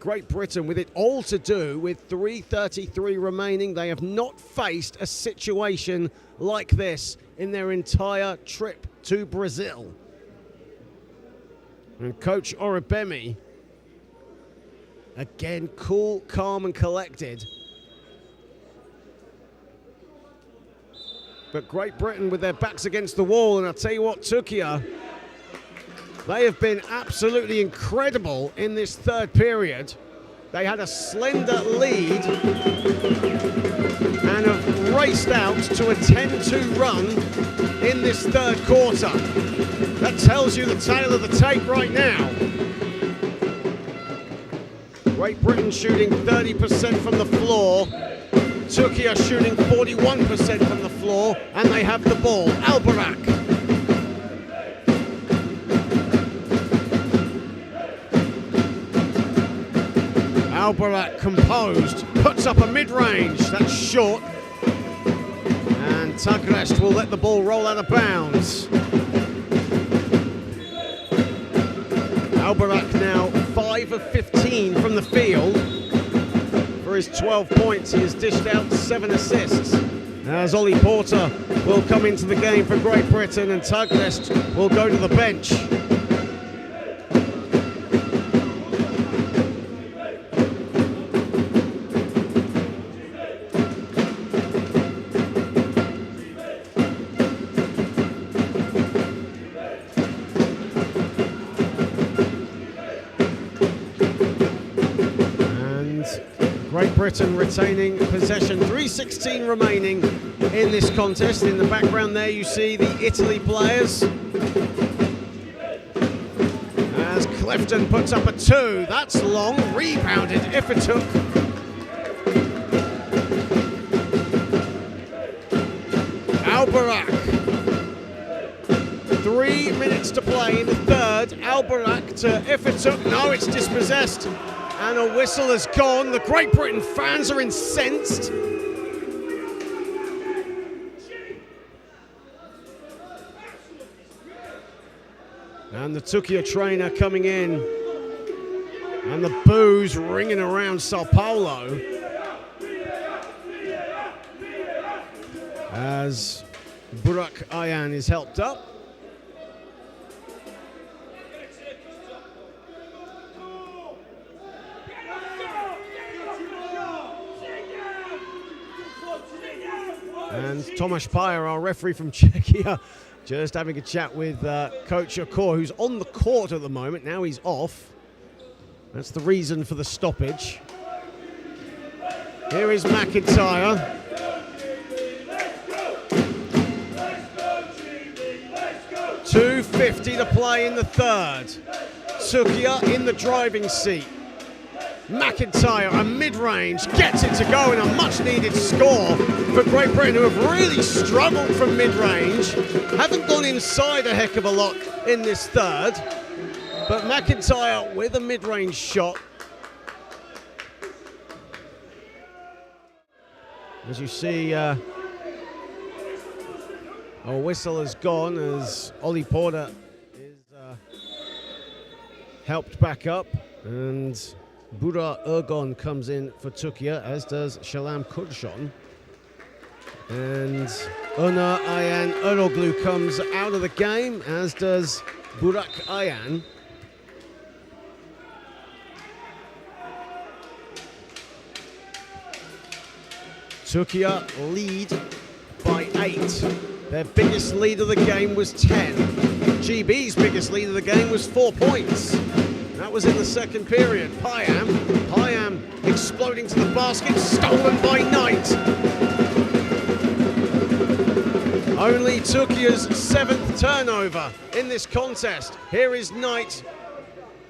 Great Britain with it all to do with 3:33 remaining. They have not faced a situation like this in their entire trip to Brazil. And Coach Oribemi, again, cool, calm and collected. But Great Britain with their backs against the wall, and I'll tell you what, TURQUIA, they have been absolutely incredible in this third period. They had a slender lead and have raced out to a 10-2 run in this third quarter. That tells you the tale of the tape right now. Great Britain shooting 30% from the floor. TURQUIA shooting 41% from the floor, and they have the ball. Al-Barak. Al-Barak composed, puts up a mid-range, that's short. And Tugrest will let the ball roll out of bounds. Al-Barak now 5 of 15 from the field. For his 12 points, he has dished out 7 assists. As Ollie Porter will come into the game for Great Britain, and Tugrest will go to the bench. Great Britain retaining possession, 3:16 remaining in this contest. In the background there you see the Italy players. As Clifton puts up a 2, that's long, rebounded Ifituk. Al-Barak. 3 minutes to play in the third. Al-Barak to Ifituk. No, it's dispossessed. And a whistle has gone. The Great Britain fans are incensed. And the TURQUIA trainer coming in. And the boos ringing around Sao Paulo. As Burak Ayan is helped up. And Tomáš Pajer, our referee from Czechia, just having a chat with Coach Okor, who's on the court at the moment. Now he's off. That's the reason for the stoppage. Here is McIntyre. .250 to play in the third. TURQUIA in the driving seat. McIntyre, a mid-range, gets it to go in a much-needed score for Great Britain, who have really struggled from mid-range. Haven't gone inside a heck of a lot in this third. But McIntyre with a mid-range shot. As you see, a whistle has gone as Ollie Porter is helped back up, and Burak Ergon comes in for TURQUIA, as does Shalam Kurshon. And Öner Ayan Eroglu comes out of the game, as does Burak Ayan. TURQUIA lead by 8. Their biggest lead of the game was 10. GB's biggest lead of the game was 4 points. That was in the second period. Payam exploding to the basket, stolen by Knight. Only TURQUIA's 7th turnover in this contest. Here is Knight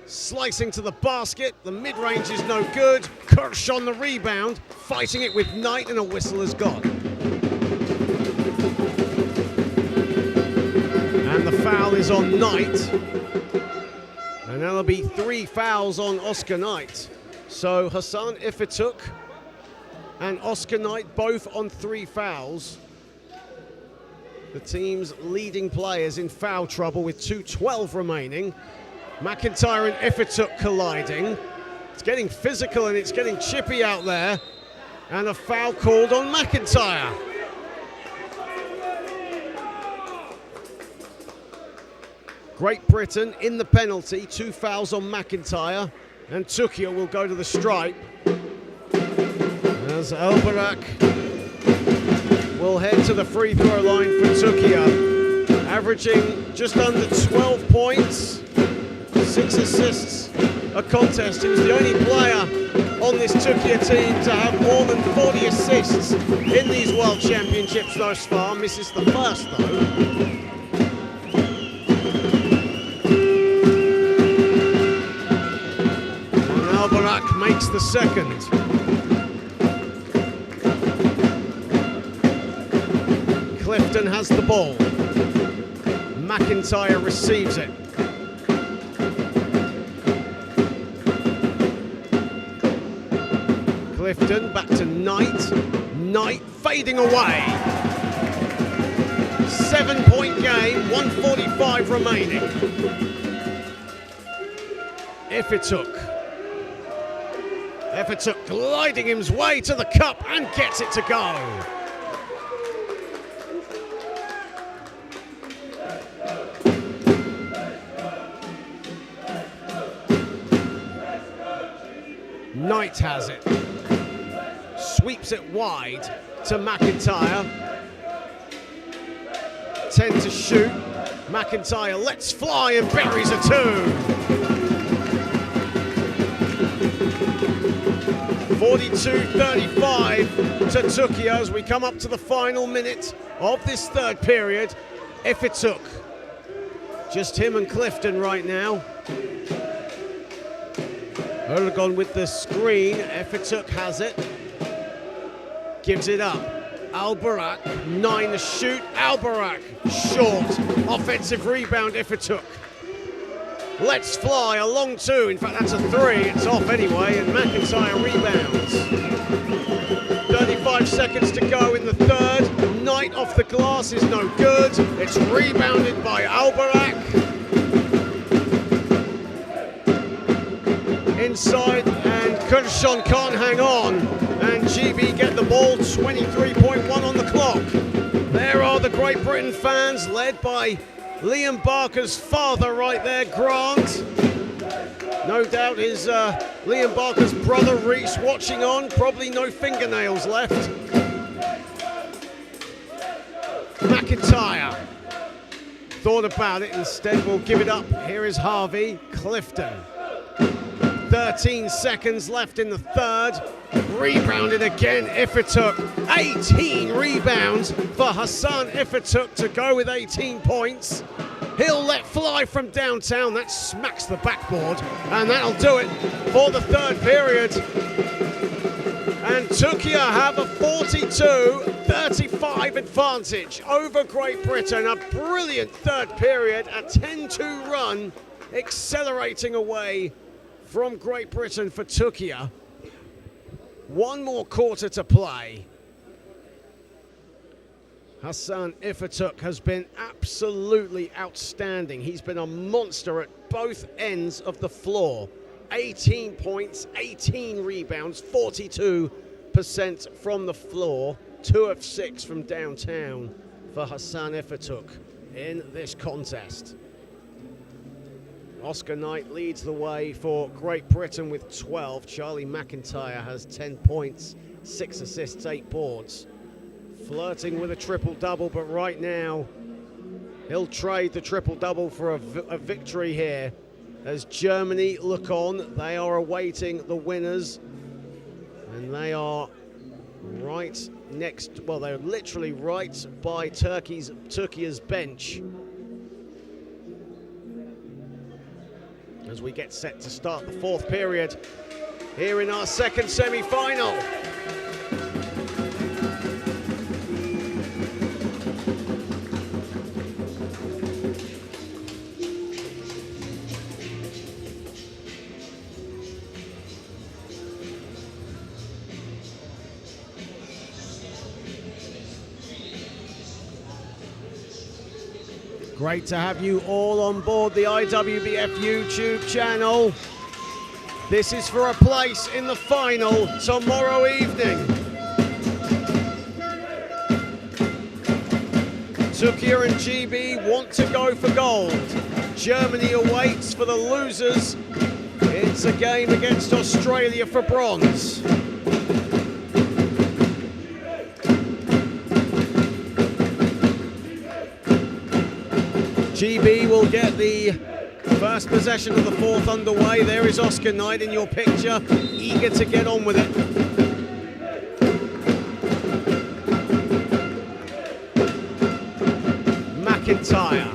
slicing to the basket. The mid-range is no good. Kirsch on the rebound, fighting it with Knight, and a whistle has gone. And the foul is on Knight. And there'll be 3 fouls on Oscar Knight. So Hassan Ifituk and Oscar Knight both on 3 fouls. The team's leading players in foul trouble with 2:12 remaining. McIntyre and Ifituk colliding. It's getting physical and it's getting chippy out there. And a foul called on McIntyre. Great Britain in the penalty, 2 fouls on McIntyre, and TURQUIA will go to the stripe. As Al-Barak will head to the free throw line for TURQUIA, averaging just under 12 points, 6 assists a contest. He was the only player on this TURQUIA team to have more than 40 assists in these World Championships thus far. Misses the first though. Al-Barak makes the second. Clifton has the ball. McIntyre receives it. Clifton back to Knight. Knight fading away. 7-point game, 1:45 remaining. Ifituk gliding his way to the cup and gets it to go. Knight has it. Sweeps it wide to McIntyre. 10 to shoot. McIntyre lets fly and buries a 2. 42-35 to TURQUIA as we come up to the final minute of this third period. Ifituk, just him and Clifton right now. Erdogan with the screen. Ifituk has it. Gives it up. Al-Barak, 9 to shoot. Al-Barak, short. Offensive rebound, Ifituk. Let's fly, a long 2. In fact, that's a 3. It's off anyway, and McIntyre rebounds. 35 seconds to go in the third. Knight off the glass is no good. It's rebounded by Al-Barak. Inside, and Kurshan can't hang on. And GB get the ball, 23.1 on the clock. There are the Great Britain fans, led by Liam Barker's father right there, Grant. No doubt is Liam Barker's brother, Reese, watching on. Probably no fingernails left. McIntyre thought about it, instead will give it up. Here is Harvey. Clifton. 13 seconds left in the third. Rebounded again, Ifituk. 18 rebounds for Hassan Ifituk to go with 18 points. He'll let fly from downtown. That smacks the backboard, and that'll do it for the third period. And TURQUIA have a 42-35 advantage over Great Britain. A brilliant third period, a 10-2 run, accelerating away from Great Britain for TURQUIA. One more quarter to play. Hassan Ifituk has been absolutely outstanding. He's been a monster at both ends of the floor. 18 points, 18 rebounds, 42% from the floor, 2 of 6 from downtown for Hassan Ifituk in this contest. Oscar Knight leads the way for Great Britain with 12. Charlie McIntyre has 10 points, 6 assists, 8 boards. Flirting with a triple-double, but right now he'll trade the triple-double for a victory here. As Germany look on, they are awaiting the winners, and they are right next, well, they're literally right by Turkey's bench. As we get set to start the fourth period here in our second semi-final. Great to have you all on board the IWBF YouTube channel. This is for a place in the final tomorrow evening. TURQUIA and GB want to go for gold. Germany awaits for the losers. It's a game against Australia for bronze. GB will get the first possession of the fourth underway. There is Oscar Knight in your picture, eager to get on with it. McIntyre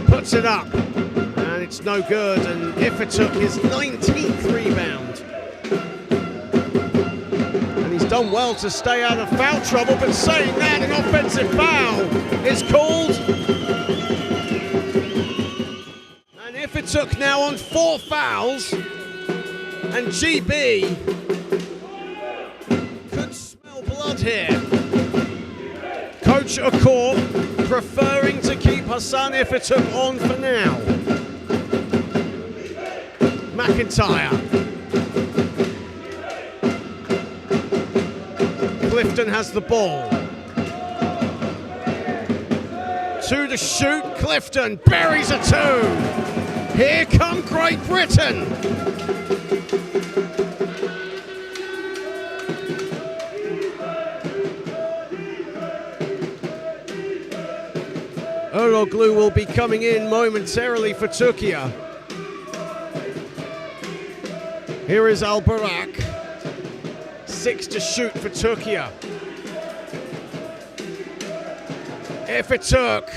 puts it up, and it's no good, and Ifituk his 19th rebound. And he's done well to stay out of foul trouble, but saying that, an offensive foul is called. Ifituk now on 4 fouls, and GB could smell blood here. Coach Akor preferring to keep Hassan Ifituk on for now. McIntyre. Clifton has the ball. 2 to shoot. Clifton buries a 2. Here come Great Britain. Eroglu will be coming in momentarily for TURQUIA. Here is Al-Barak. 6 to shoot for TURQUIA. Ifituk.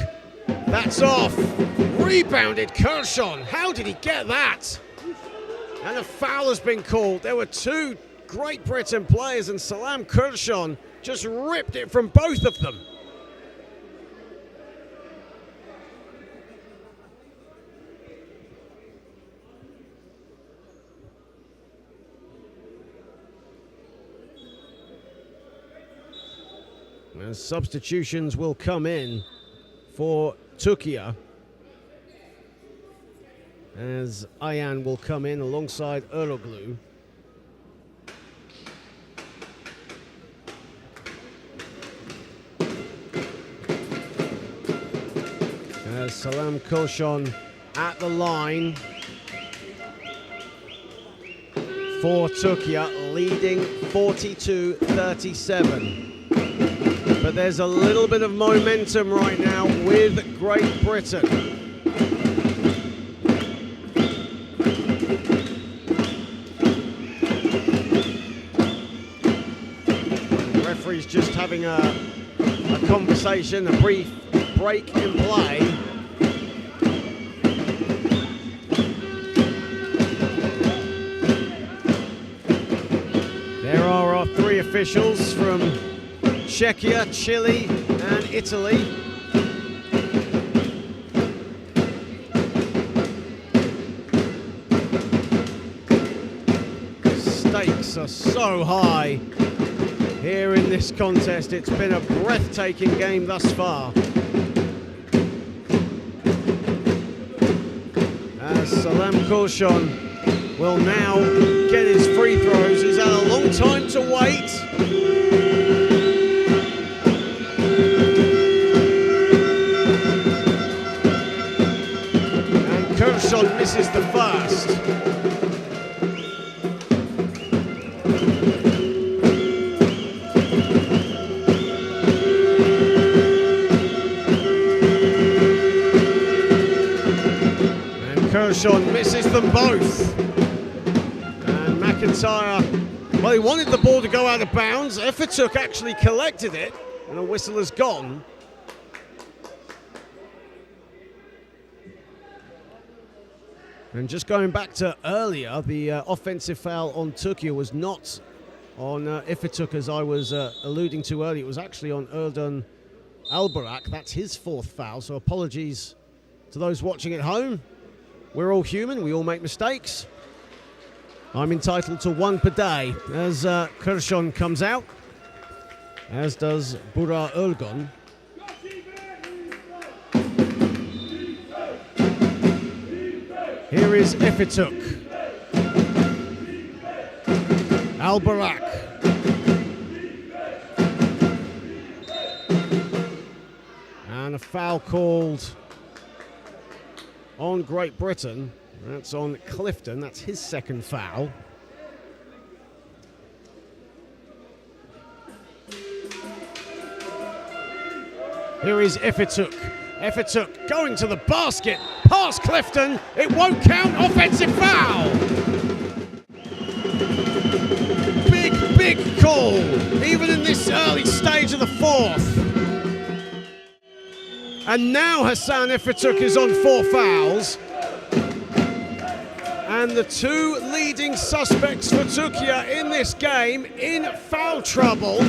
That's off. Rebounded Kurshan. How did he get that? And a foul has been called. There were 2 Great Britain players, and Salam Kurshan just ripped it from both of them. And substitutions will come in for TURQUIA, as Ayhan will come in alongside Eroglu. As Salam Koshon at the line for TURQUIA, leading 42-37. But there's a little bit of momentum right now with Great Britain. The referee's just having a conversation, a brief break in play. There are our three officials from Czechia, Chile and Italy. Stakes are so high here in this contest. It's been a breathtaking game thus far. As Salam Koshon will now get his free throws. He's had a long time to wait. Misses the first. And Kershaw misses them both. And McIntyre, well, he wanted the ball to go out of bounds. Efituk actually collected it, and a whistle has gone. And just going back to earlier, the offensive foul on TURQUIA was not on Efituk, as I was alluding to earlier. It was actually on Erdan Albayrak. That's his fourth foul, so apologies to those watching at home. We're all human, we all make mistakes. I'm entitled to one per day, as Kershon comes out, as does Burak Ergun. Here is Efituk. Albayrak. And a foul called on Great Britain. That's on Clifton. That's his second foul. Here is Efituk. Efituk going to the basket, past Clifton, it won't count, offensive foul! Big call, even in this early stage of the fourth. And now Hassan Efituk is on 4 fouls. And the two leading suspects for TURQUIA in this game in foul trouble.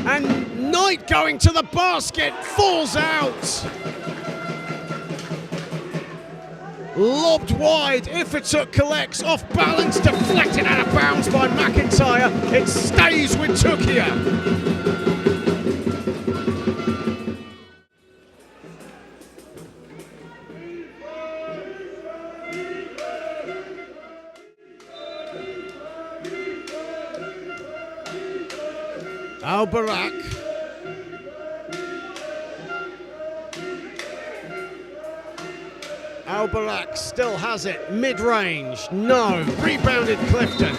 And Knight going to the basket, falls out. Lobbed wide, Efituk collects, off balance, deflected out of bounds by McIntyre. It stays with TURQUIA. Albayrak. Albayrak still has it, mid-range, no, rebounded Clifton.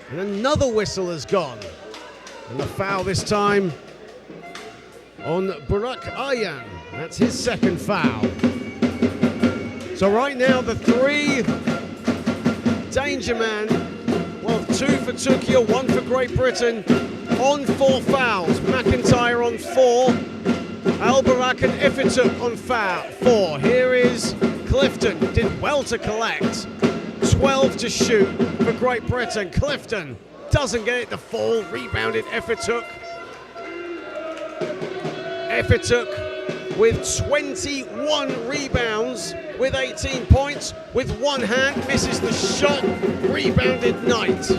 And another whistle has gone. And the foul this time on Burak Ayhan. That's his second foul. So right now the 3 danger man, well, 2 for TURQUIA, 1 for Great Britain, on 4 fouls. McIntyre on 4. Albayrak and Efituk on 4. Here is Clifton, did well to collect. 12 to shoot for Great Britain. Clifton doesn't get it to fall. Rebounded Efituk. Efituk with 21 rebounds, with 18 points, with one hand, misses the shot. Rebounded Knight.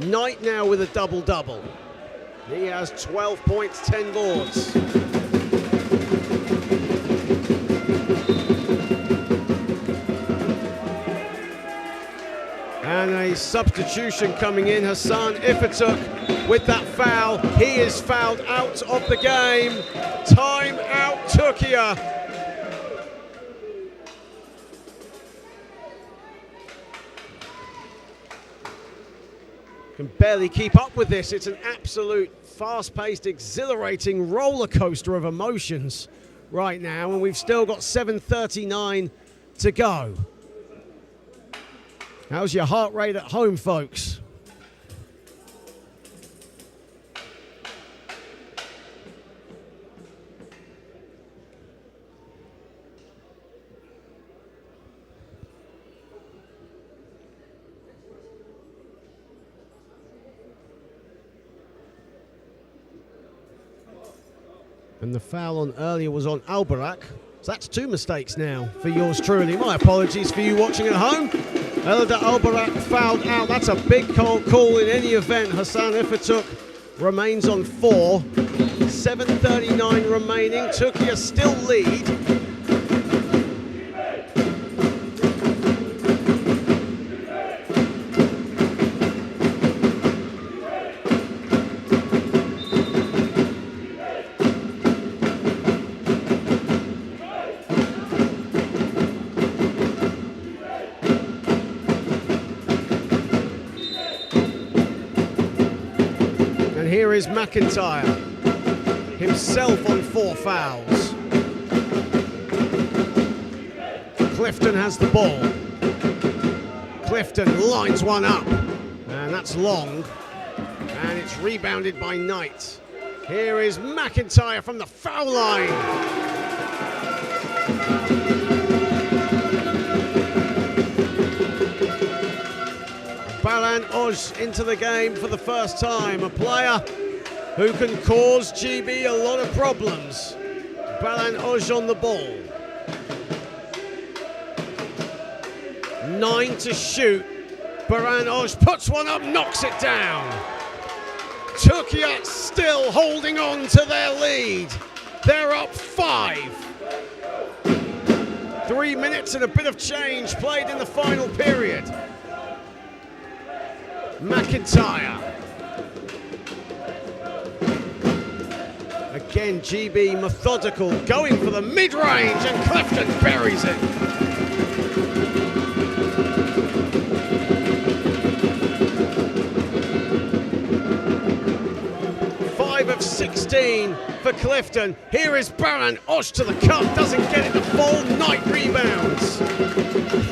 Knight now with a double-double. He has 12 points, 10 boards. And a substitution coming in, Hassan Efituk with that foul. He is fouled out of the game. Time out, Turquia. Can barely keep up with this. It's an absolute fast-paced, exhilarating roller coaster of emotions right now, and we've still got 7:39 to go. How's your heart rate at home, folks? And the foul on earlier was on Albarak. So that's two mistakes now for yours truly. My apologies for you watching at home. Elder Albarak fouled out. That's a big call in any event. Hassan Efituk remains on 4. 7:39 remaining. Turquia still lead. Here is McIntyre, himself on 4 fouls. Clifton has the ball. Clifton lines one up, and that's long, and it's rebounded by Knight. Here is McIntyre from the foul line. Balan Oj into the game for the first time, a player who can cause GB a lot of problems. Balan Oj on the ball. 9 to shoot. Balan Oj puts one up, knocks it down. Turquia still holding on to their lead. They're up 5. 3 minutes and a bit of change played in the final period. McIntyre. Again, GB methodical, going for the mid-range, and Clifton buries it. 5 of 16 for Clifton. Here is Baran Oj to the cup, doesn't get it to fall. Knight rebounds.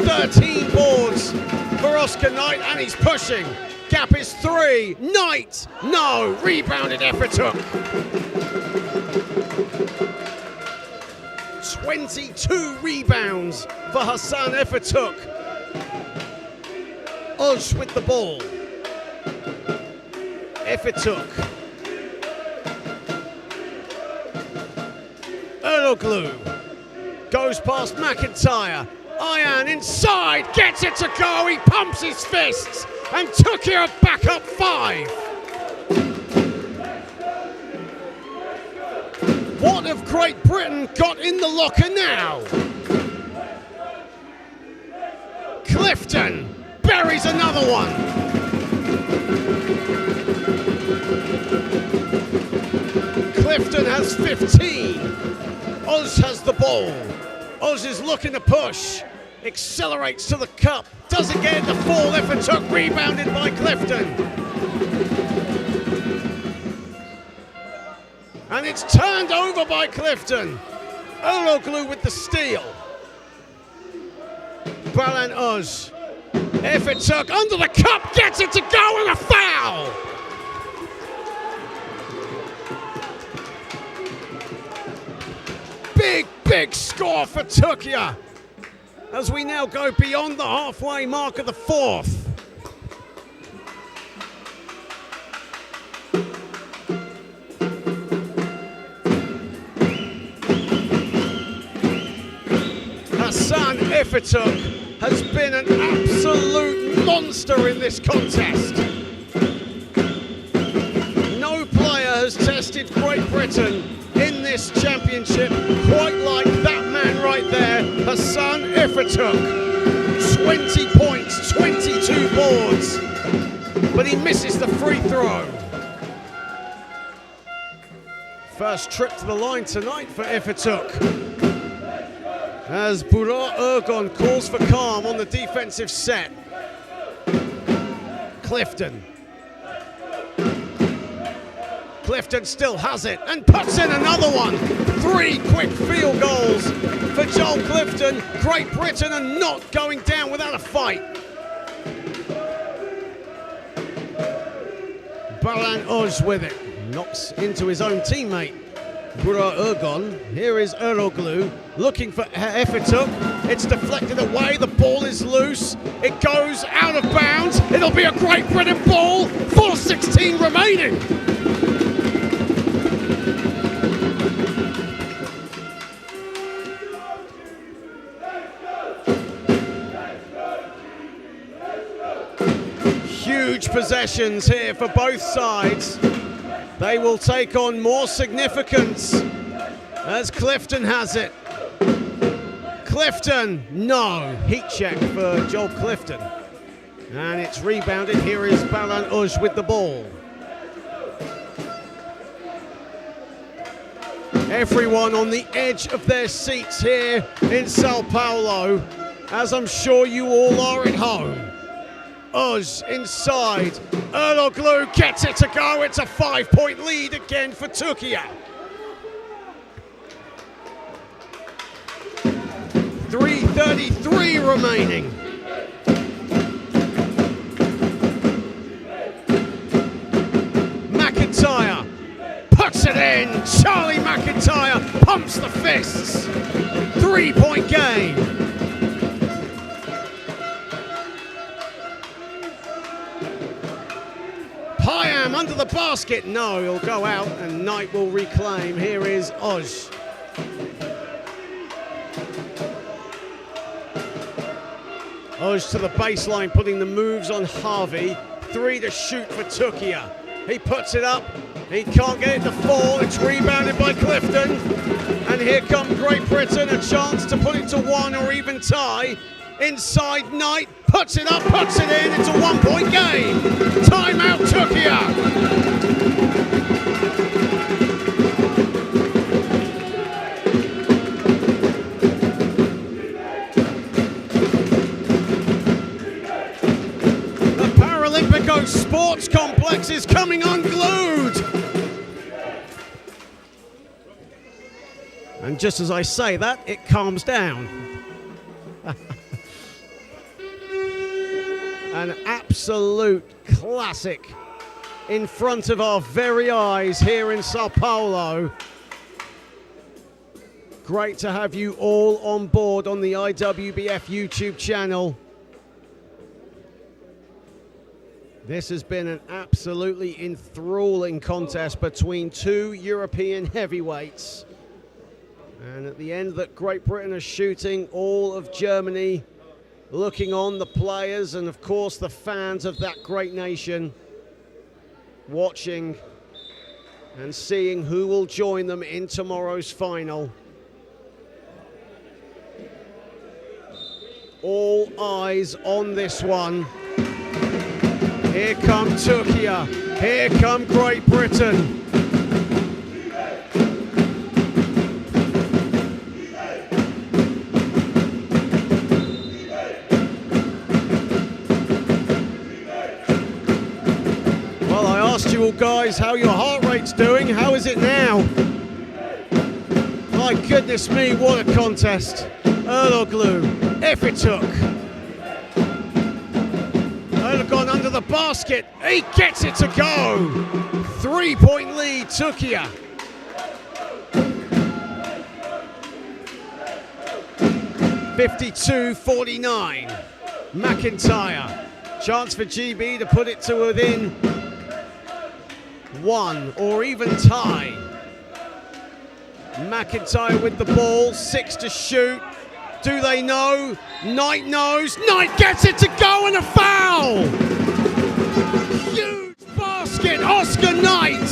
13 boards for Oscar Knight, and he's pushing. Gap is 3. Knight, no, rebounded Efituk. 22 rebounds for Hassan Efituk. Oj with the ball. Efituk. Eroglu goes past McIntyre. Ayan inside, gets it to go, he pumps his fists, and Turquia back up 5. What have Great Britain got in the locker now? Clifton buries another one. Clifton has 15. Oj has the ball. Oj is looking to push. Accelerates to the cup. Doesn't get it to fall. Efituk rebounded by Clifton. And it's turned over by Clifton. Eroglu with the steal. Balan Oj. Efituk under the cup, gets it to go, and a foul. Big score for Turquia as we now go beyond the halfway mark of the 4th. Ifetuk has been an absolute monster in this contest. No player has tested Great Britain in this championship quite like that man right there, Hassan Ifetuk. 20 points, 22 boards, but he misses the free throw. First trip to the line tonight for Ifetuk, as Burak Ergon calls for calm on the defensive set. Clifton still has it and puts in another one. 3 quick field goals for Joel Clifton. Great Britain are not going down without a fight. Balan Oj with it. Knocks into his own teammate, Burak Ergon. Here is Eroglu looking for Ifetuk. It's deflected away. The ball is loose. It goes out of bounds. It'll be a Great Britain ball. 4:16 remaining. Huge possessions here for both sides. They will take on more significance as Clifton has it. Clifton, no. Heat check for Joel Clifton. And it's rebounded. Here is Balan Oj with the ball. Everyone on the edge of their seats here in Sao Paulo, as I'm sure you all are at home. Oj inside. Eroglu gets it to go. It's a 5-point lead again for Turquia. 3:33 remaining. McIntyre puts it in. Charlie McIntyre pumps the fists. 3-point game. Hyam under the basket. No, he'll go out and Knight will reclaim. Here is Oj. Oj to the baseline, putting the moves on Harvey. 3 to shoot for Turquia. He puts it up. He can't get it to fall. It's rebounded by Clifton. And here come Great Britain, a chance to put it to 1 or even tie. Inside Knight, puts it up, puts it in. It's a 1-point game. Timeout, Turquia. The Paralympico Sports Complex is coming unglued. And just as I say that, it calms down. An absolute classic in front of our very eyes here in Sao Paulo. Great to have you all on board on the IWBF YouTube channel. This has been an absolutely enthralling contest between 2 European heavyweights. And at the end that Great Britain are shooting, all of Germany looking on, the players and of course the fans of that great nation watching and seeing who will join them in tomorrow's final. All eyes on this one. Here come Turquia, here come Great Britain. You all guys how your heart rate's doing. How is it now? My goodness me, what a contest. Eroglu, Ifetuk. Erdogan under the basket. He gets it to go. 3-point lead, Turquia. (52-49). McIntyre. Chance for GB to put it to within 1 or even tie. McIntyre with the ball, 6 to shoot. Do they know? Knight knows. Knight gets it to go and a foul! Huge basket, Oscar Knight!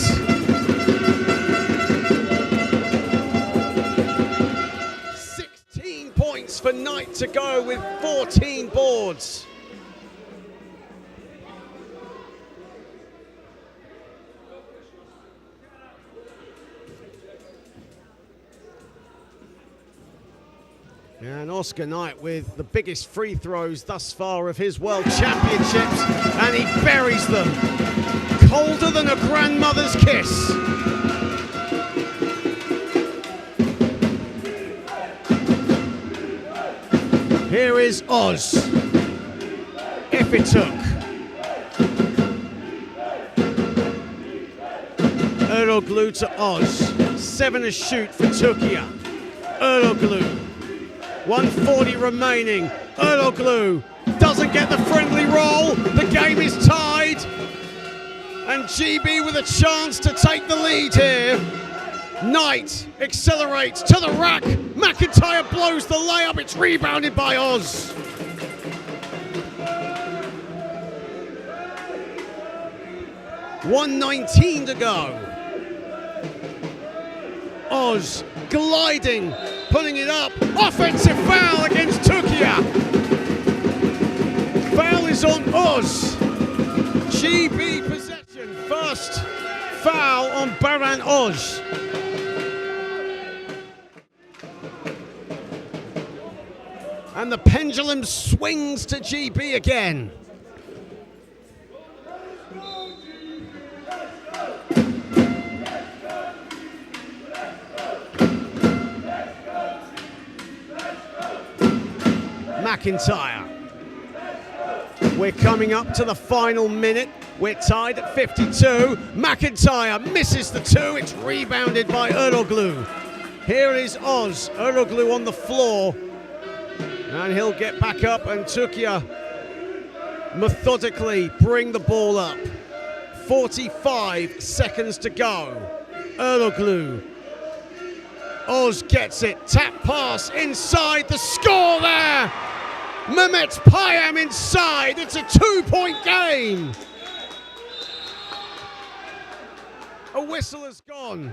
16 points for Knight to go with 14 boards. And Oscar Knight with the biggest free throws thus far of his World Championships, and he buries them. Colder than a grandmother's kiss. Here is Oz. Ifituk. Eroglu to Oz. 7 to shoot for Turquia. Eroglu. 1:40 remaining. Eroglu doesn't get the friendly roll. The game is tied. And GB with a chance to take the lead here. Knight accelerates to the rack. McIntyre blows the layup. It's rebounded by Oz. $1:19 to go. Oz gliding, putting it up. Offensive foul against Turquia. Foul is on Oz. GB possession. First foul on Baran Oz. And the pendulum swings to GB again. McIntyre. We're coming up to the final minute. We're tied at 52. McIntyre misses the 2. It's rebounded by Eroglu. Here is Oz. Eroglu on the floor. And he'll get back up, and Turquia methodically bring the ball up. 45 seconds to go. Eroglu. Oz gets it. Tap pass inside. The score there. Mehmet Payam inside. It's a 2-point game. A whistle has gone.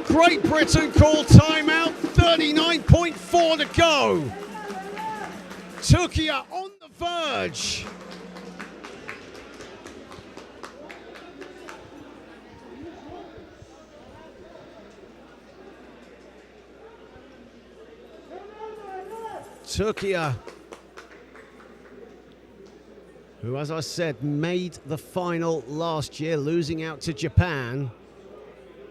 Great Britain call timeout. 39.4 to go. Turquia on the verge. Turquia, who, as I said, made the final last year, losing out to Japan,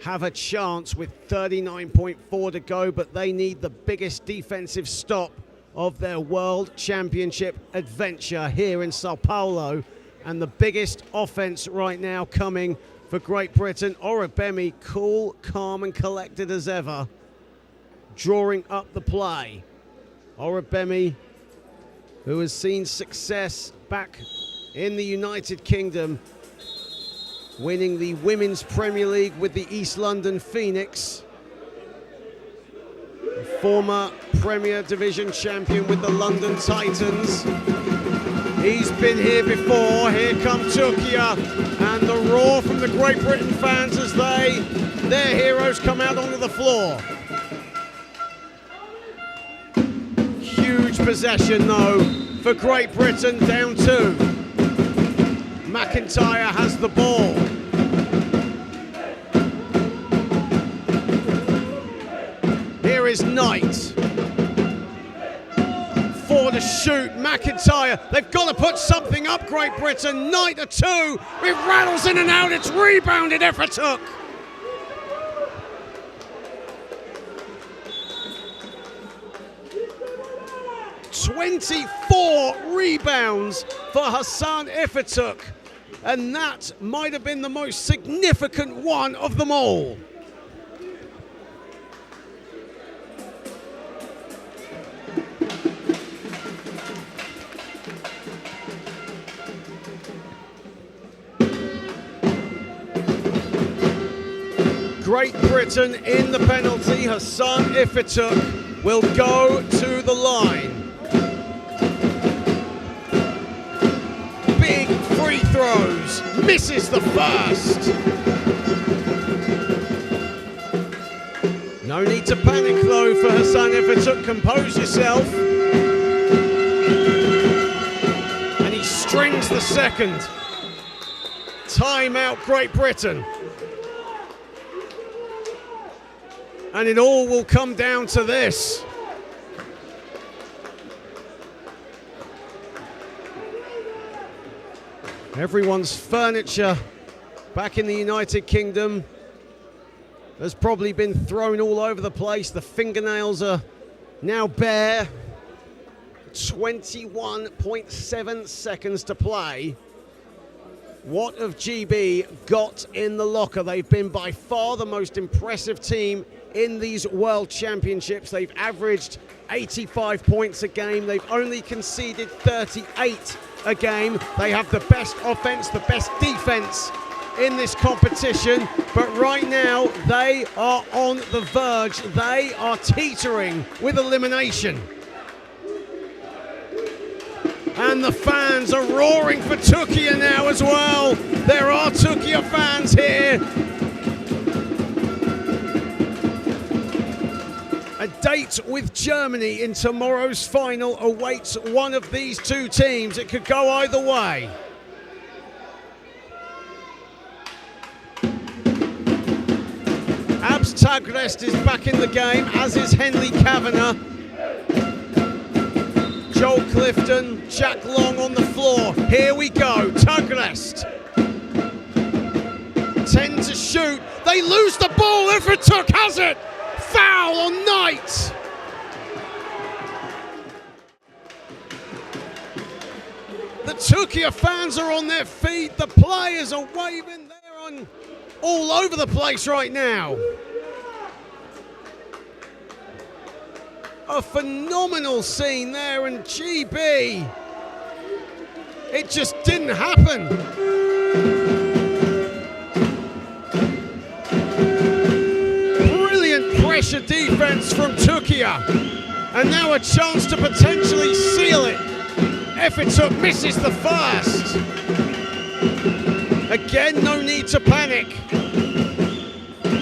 have a chance with 39.4 to go, but they need the biggest defensive stop of their World Championship adventure here in Sao Paulo, and the biggest offense right now coming for Great Britain. Orobemi, cool, calm and collected as ever, drawing up the play. Orobemi, who has seen success back in the United Kingdom, winning the Women's Premier League with the East London Phoenix. A former Premier Division champion with the London Titans. He's been here before. Here come Turquia, and the roar from the Great Britain fans as their heroes come out onto the floor. Huge possession though for Great Britain, down 2. McIntyre has the ball. Here is Knight. 4 to shoot. McIntyre, they've got to put something up, Great Britain. Knight a 2. It rattles in and out. It's rebounded Ifituk. "24 rebounds for Hassan Ifituk, and that might have been the most significant one of them all." Great Britain in the penalty. Hassan Ifituk will go to the line. Big free throws, misses the first. No need to panic though for Hassan Efatuk, compose yourself. And he strings the second. Timeout Great Britain. And it all will come down to this. Everyone's furniture back in the United Kingdom has probably been thrown all over the place. The fingernails are now bare. 21.7 seconds to play. What have GB got in the locker? They've been by far the most impressive team in these World Championships. They've averaged 85 points a game. They've only conceded 38 a game. They have the best offense, the best defense in this competition. But right now, they are on the verge. They are teetering with elimination. And the fans are roaring for Turquia now as well. There are Turquia fans here. A date with Germany in tomorrow's final awaits one of these two teams. It could go either way. Abs Tagrest is back in the game, as is Henley Kavanagh. Joel Clifton, Jack Long on the floor. Here we go, Tagrest. 10 to shoot. They lose the ball. Efatuk has it. Foul on Knight. The Turquia fans are on their feet. The players are waving. They're on all over the place right now. A phenomenal scene there, and GB, it just didn't happen. Brilliant pressure defense from Turquia, and now a chance to potentially seal it. Efatuk misses the first. Again, no need to panic.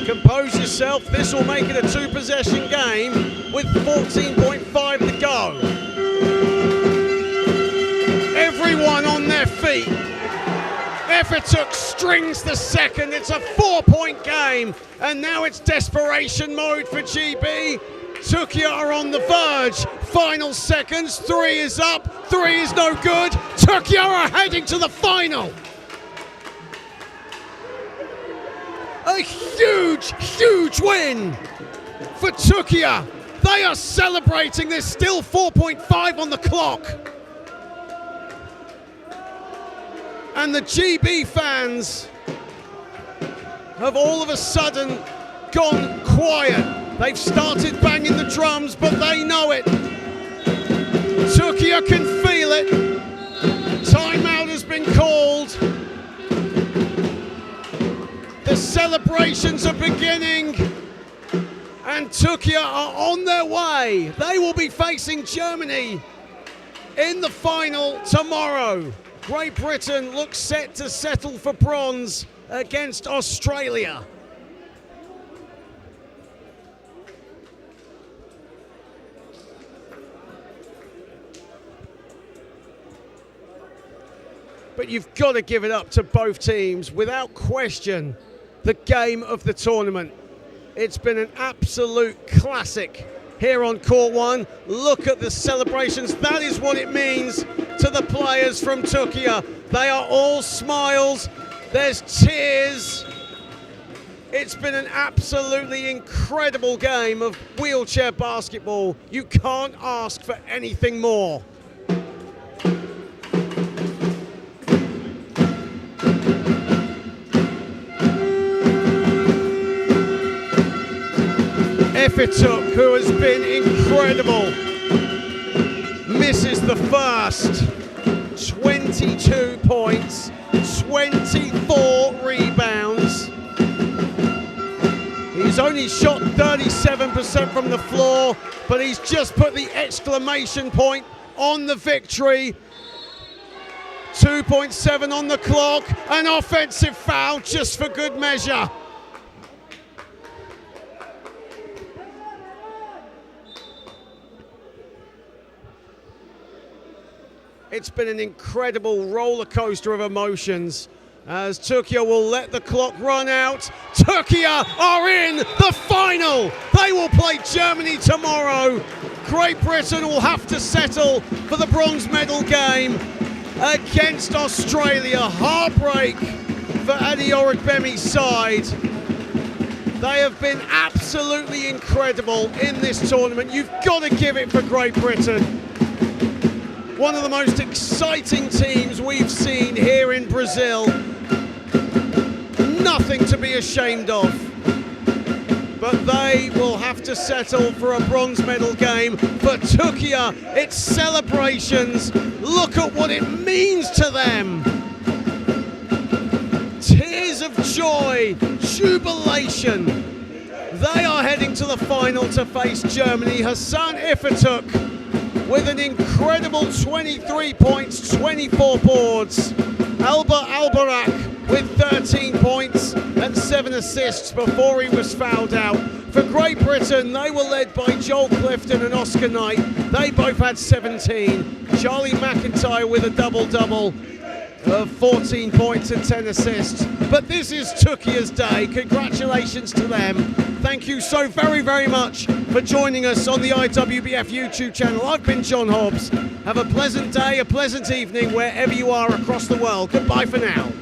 Compose yourself. This will make it a two-possession game with 14.5 to go. Everyone on their feet. Efatuk strings the second. It's a 4-point game, and now it's desperation mode for GB. Turquia are on the verge. Final seconds. 3 is up. 3 is no good. Turquia are heading to the final. A huge, huge win for Turquia. They are celebrating. There's still 4.5 on the clock. And the GB fans have all of a sudden gone quiet. They've started banging the drums, but they know it. Turquia can feel it. Timeout has been called. The celebrations are beginning, and Turquia are on their way. They will be facing Germany in the final tomorrow. Great Britain looks set to settle for bronze against Australia. But you've got to give it up to both teams. Without question, the game of the tournament. It's been an absolute classic here on Court 1. Look at the celebrations. That is what it means to the players from Turquia. They are all smiles. There's tears. It's been an absolutely incredible game of wheelchair basketball. You can't ask for anything more. Efatuk, who has been incredible, misses the first. 22 points, 24 rebounds. He's only shot 37% from the floor, but he's just put the exclamation point on the victory. 2.7 on the clock, an offensive foul just for good measure. It's been an incredible roller coaster of emotions as Turquia will let the clock run out. Turquia are in the final. They will play Germany tomorrow. Great Britain will have to settle for the bronze medal game against Australia. Heartbreak for Adi Orogbemi's side. They have been absolutely incredible in this tournament. You've got to give it for Great Britain. One of the most exciting teams we've seen here in Brazil. Nothing to be ashamed of. But they will have to settle for a bronze medal game. For Turquia, it's celebrations. Look at what it means to them. Tears of joy, jubilation. They are heading to the final to face Germany. Hassan Ifatuk with an incredible 23 points, 24 boards. Alba Albarak with 13 points and 7 assists before he was fouled out. For Great Britain, they were led by Joel Clifton and Oscar Knight. They both had 17. Charlie McIntyre with a double-double of 14 points and 10 assists. But this is Turquia's day. Congratulations to them. Thank you so very, very much for joining us on the IWBF YouTube channel. I've been John Hobbs. Have a pleasant day, a pleasant evening wherever you are across the world. Goodbye for now.